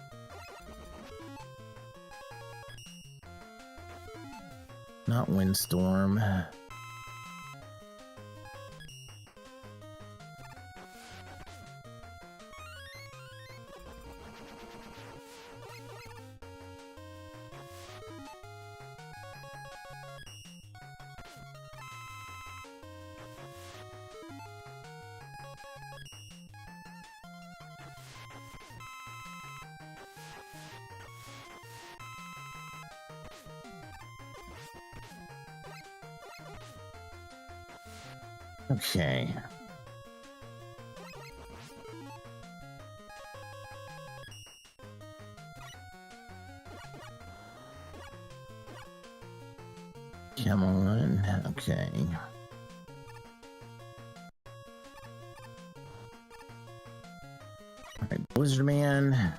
Speaker 1: Not Windstorm. Okay. Come on. Okay. Alright, Blizzard Man.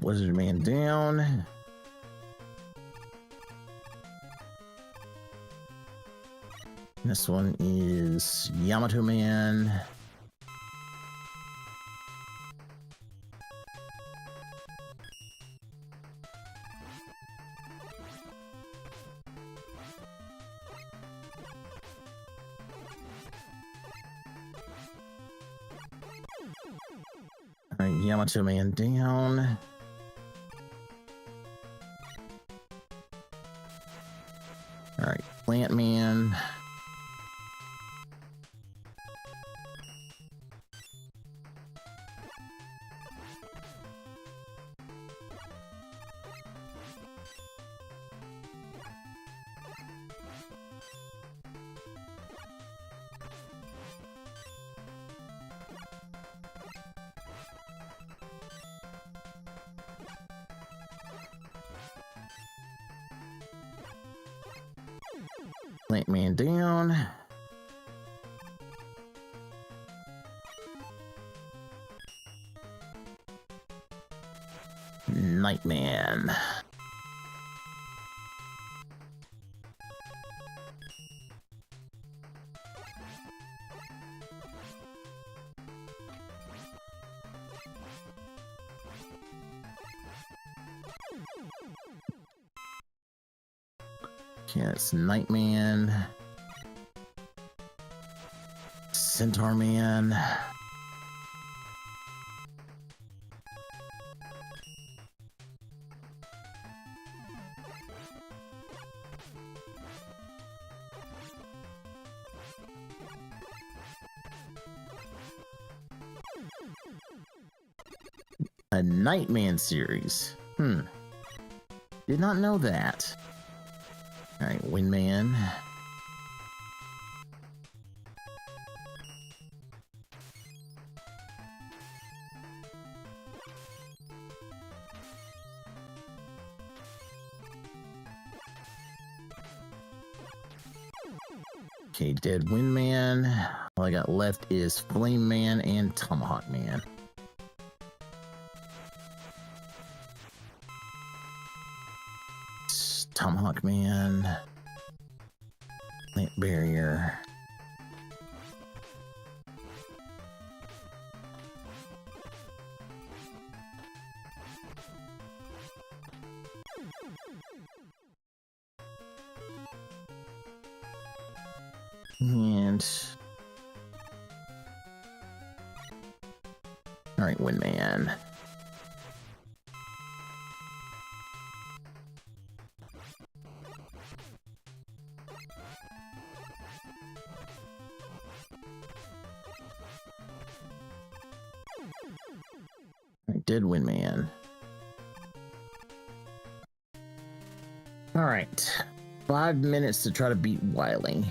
Speaker 1: Blizzard Man down. This one is Yamato Man. Alright, Yamato Man down. Alright, Plant Man. Nightman down. Nightman. Okay, it's Nightman. Centaur Man. A Nightman series. Did not know that. Alright, Windman. Okay, Dead Windman. All I got left is Flame Man and Tomahawk Man. Tomahawk Man. Plant Barrier. And all right, Windman. Dead Windman. All right, 5 minutes to try to beat Wily.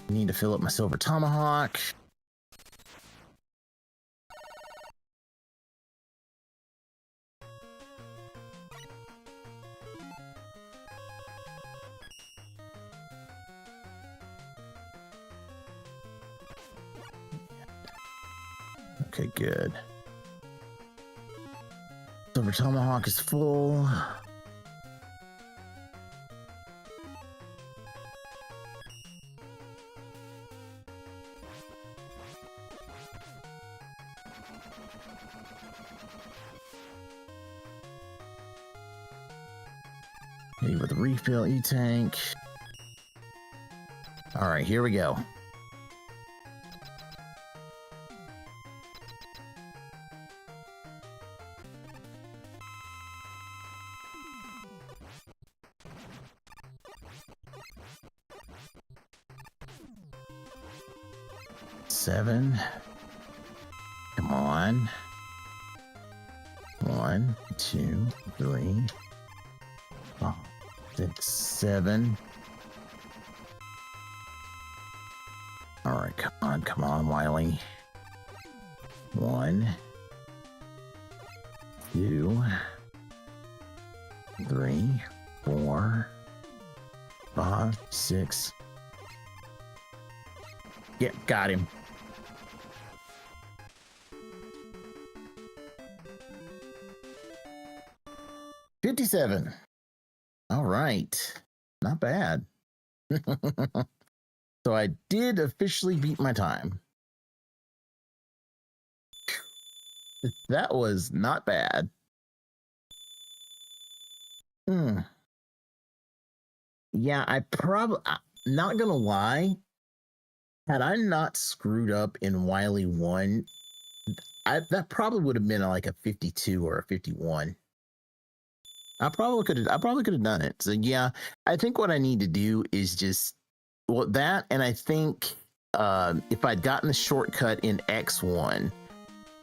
Speaker 1: Need to fill up my Silver Tomahawk. Okay, good. Silver Tomahawk is full. Okay, with a refill E-Tank. All right, here we go. Seven. Come on. 1, 2, 3, 5, 6, 7. All right, come on, Wily. 1, 2, 3, 4, 5, 6. Yep, got him. $57. All right, not bad. So I did officially beat my time. That was not bad. Yeah, I probably, not gonna lie, had I not screwed up in Wily 1, that probably would have been like a 52 or a 51. I probably could have done it. So yeah, I think what I need to do is just, well, that, and I think if I'd gotten the shortcut in X1,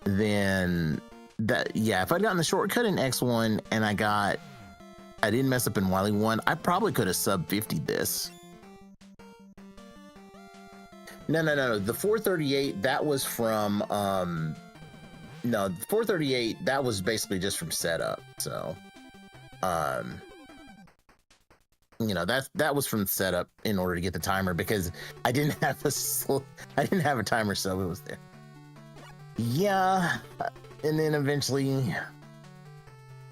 Speaker 1: then that, yeah, if I'd gotten the shortcut in X1 and I didn't mess up in Wily 1, I probably could have sub 50'd this. No. The 438, that was from no, the 438, that was basically just from setup. So that was from the setup in order to get the timer because I didn't have a timer, so it was there. Yeah, and then eventually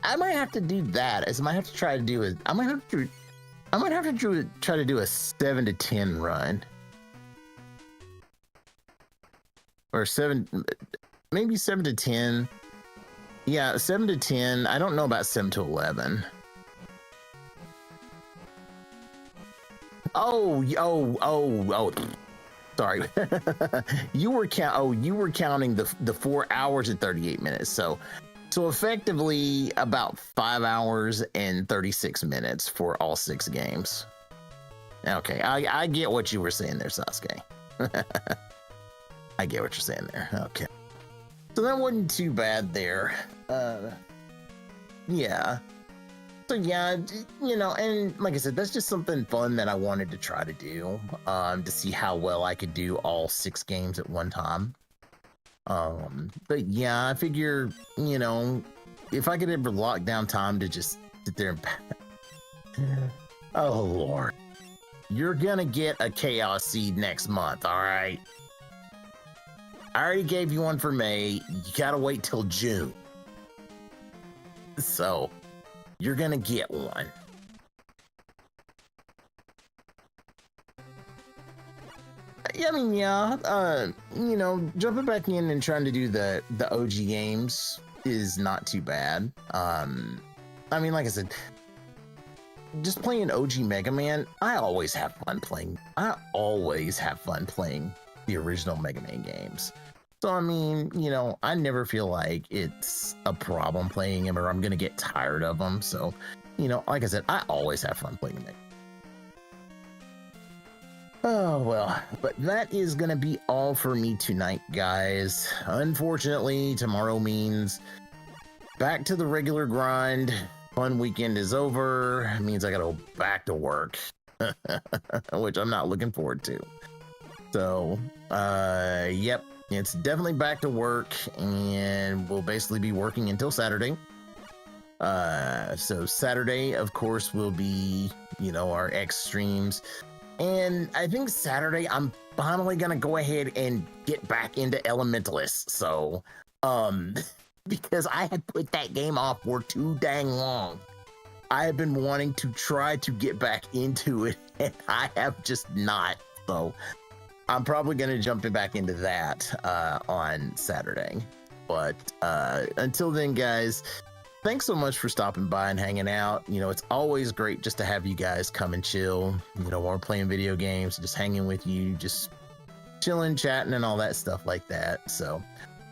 Speaker 1: I might have to do that. I might have to try to do it. I might have to try to do a 7 to 10 run. Or 7, maybe 7 to 10. Yeah, 7 to 10. I don't know about 7 to 11. Oh. Sorry. you were counting the 4 hours and 38 minutes. So effectively about 5 hours and 36 minutes for all 6 games. Okay, I get what you were saying there, Sasuke. I get what you're saying there. Okay. So that wasn't too bad there. Yeah. So yeah, and like I said, that's just something fun that I wanted to try to do, to see how well I could do all 6 games at one time. But yeah, I figure, if I could ever lock down time to just sit there and oh Lord, you're gonna get a Chaos Seed next month, all right? I already gave you one for May. You gotta wait till June. So, you're gonna get one. I mean, yeah, jumping back in and trying to do the OG games is not too bad. I mean, like I said, just playing OG Mega Man, I always have fun playing. I always have fun playing the original Mega Man games. So, I mean, I never feel like it's a problem playing them or I'm going to get tired of them. So, like I said, I always have fun playing them. Oh, well, but that is going to be all for me tonight, guys. Unfortunately, tomorrow means back to the regular grind. Fun weekend is over. It means I got to go back to work, which I'm not looking forward to. So, yep. It's definitely back to work, and we'll basically be working until Saturday. So Saturday, of course, will be, our X streams. And I think Saturday, I'm finally going to go ahead and get back into Elementalist. So, because I had put that game off for too dang long. I have been wanting to try to get back into it, and I have just not. So, I'm probably going to jump back into that on Saturday. But until then, guys, thanks so much for stopping by and hanging out. It's always great just to have you guys come and chill, while we're playing video games, just hanging with you, just chilling, chatting, and all that stuff like that. So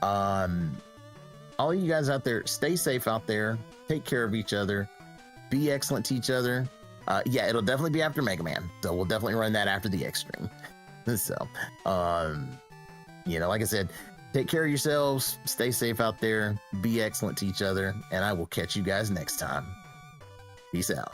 Speaker 1: all you guys out there, stay safe out there. Take care of each other. Be excellent to each other. Yeah, it'll definitely be after Mega Man. So we'll definitely run that after the X stream. So, like I said, take care of yourselves, stay safe out there, be excellent to each other, and I will catch you guys next time. Peace out.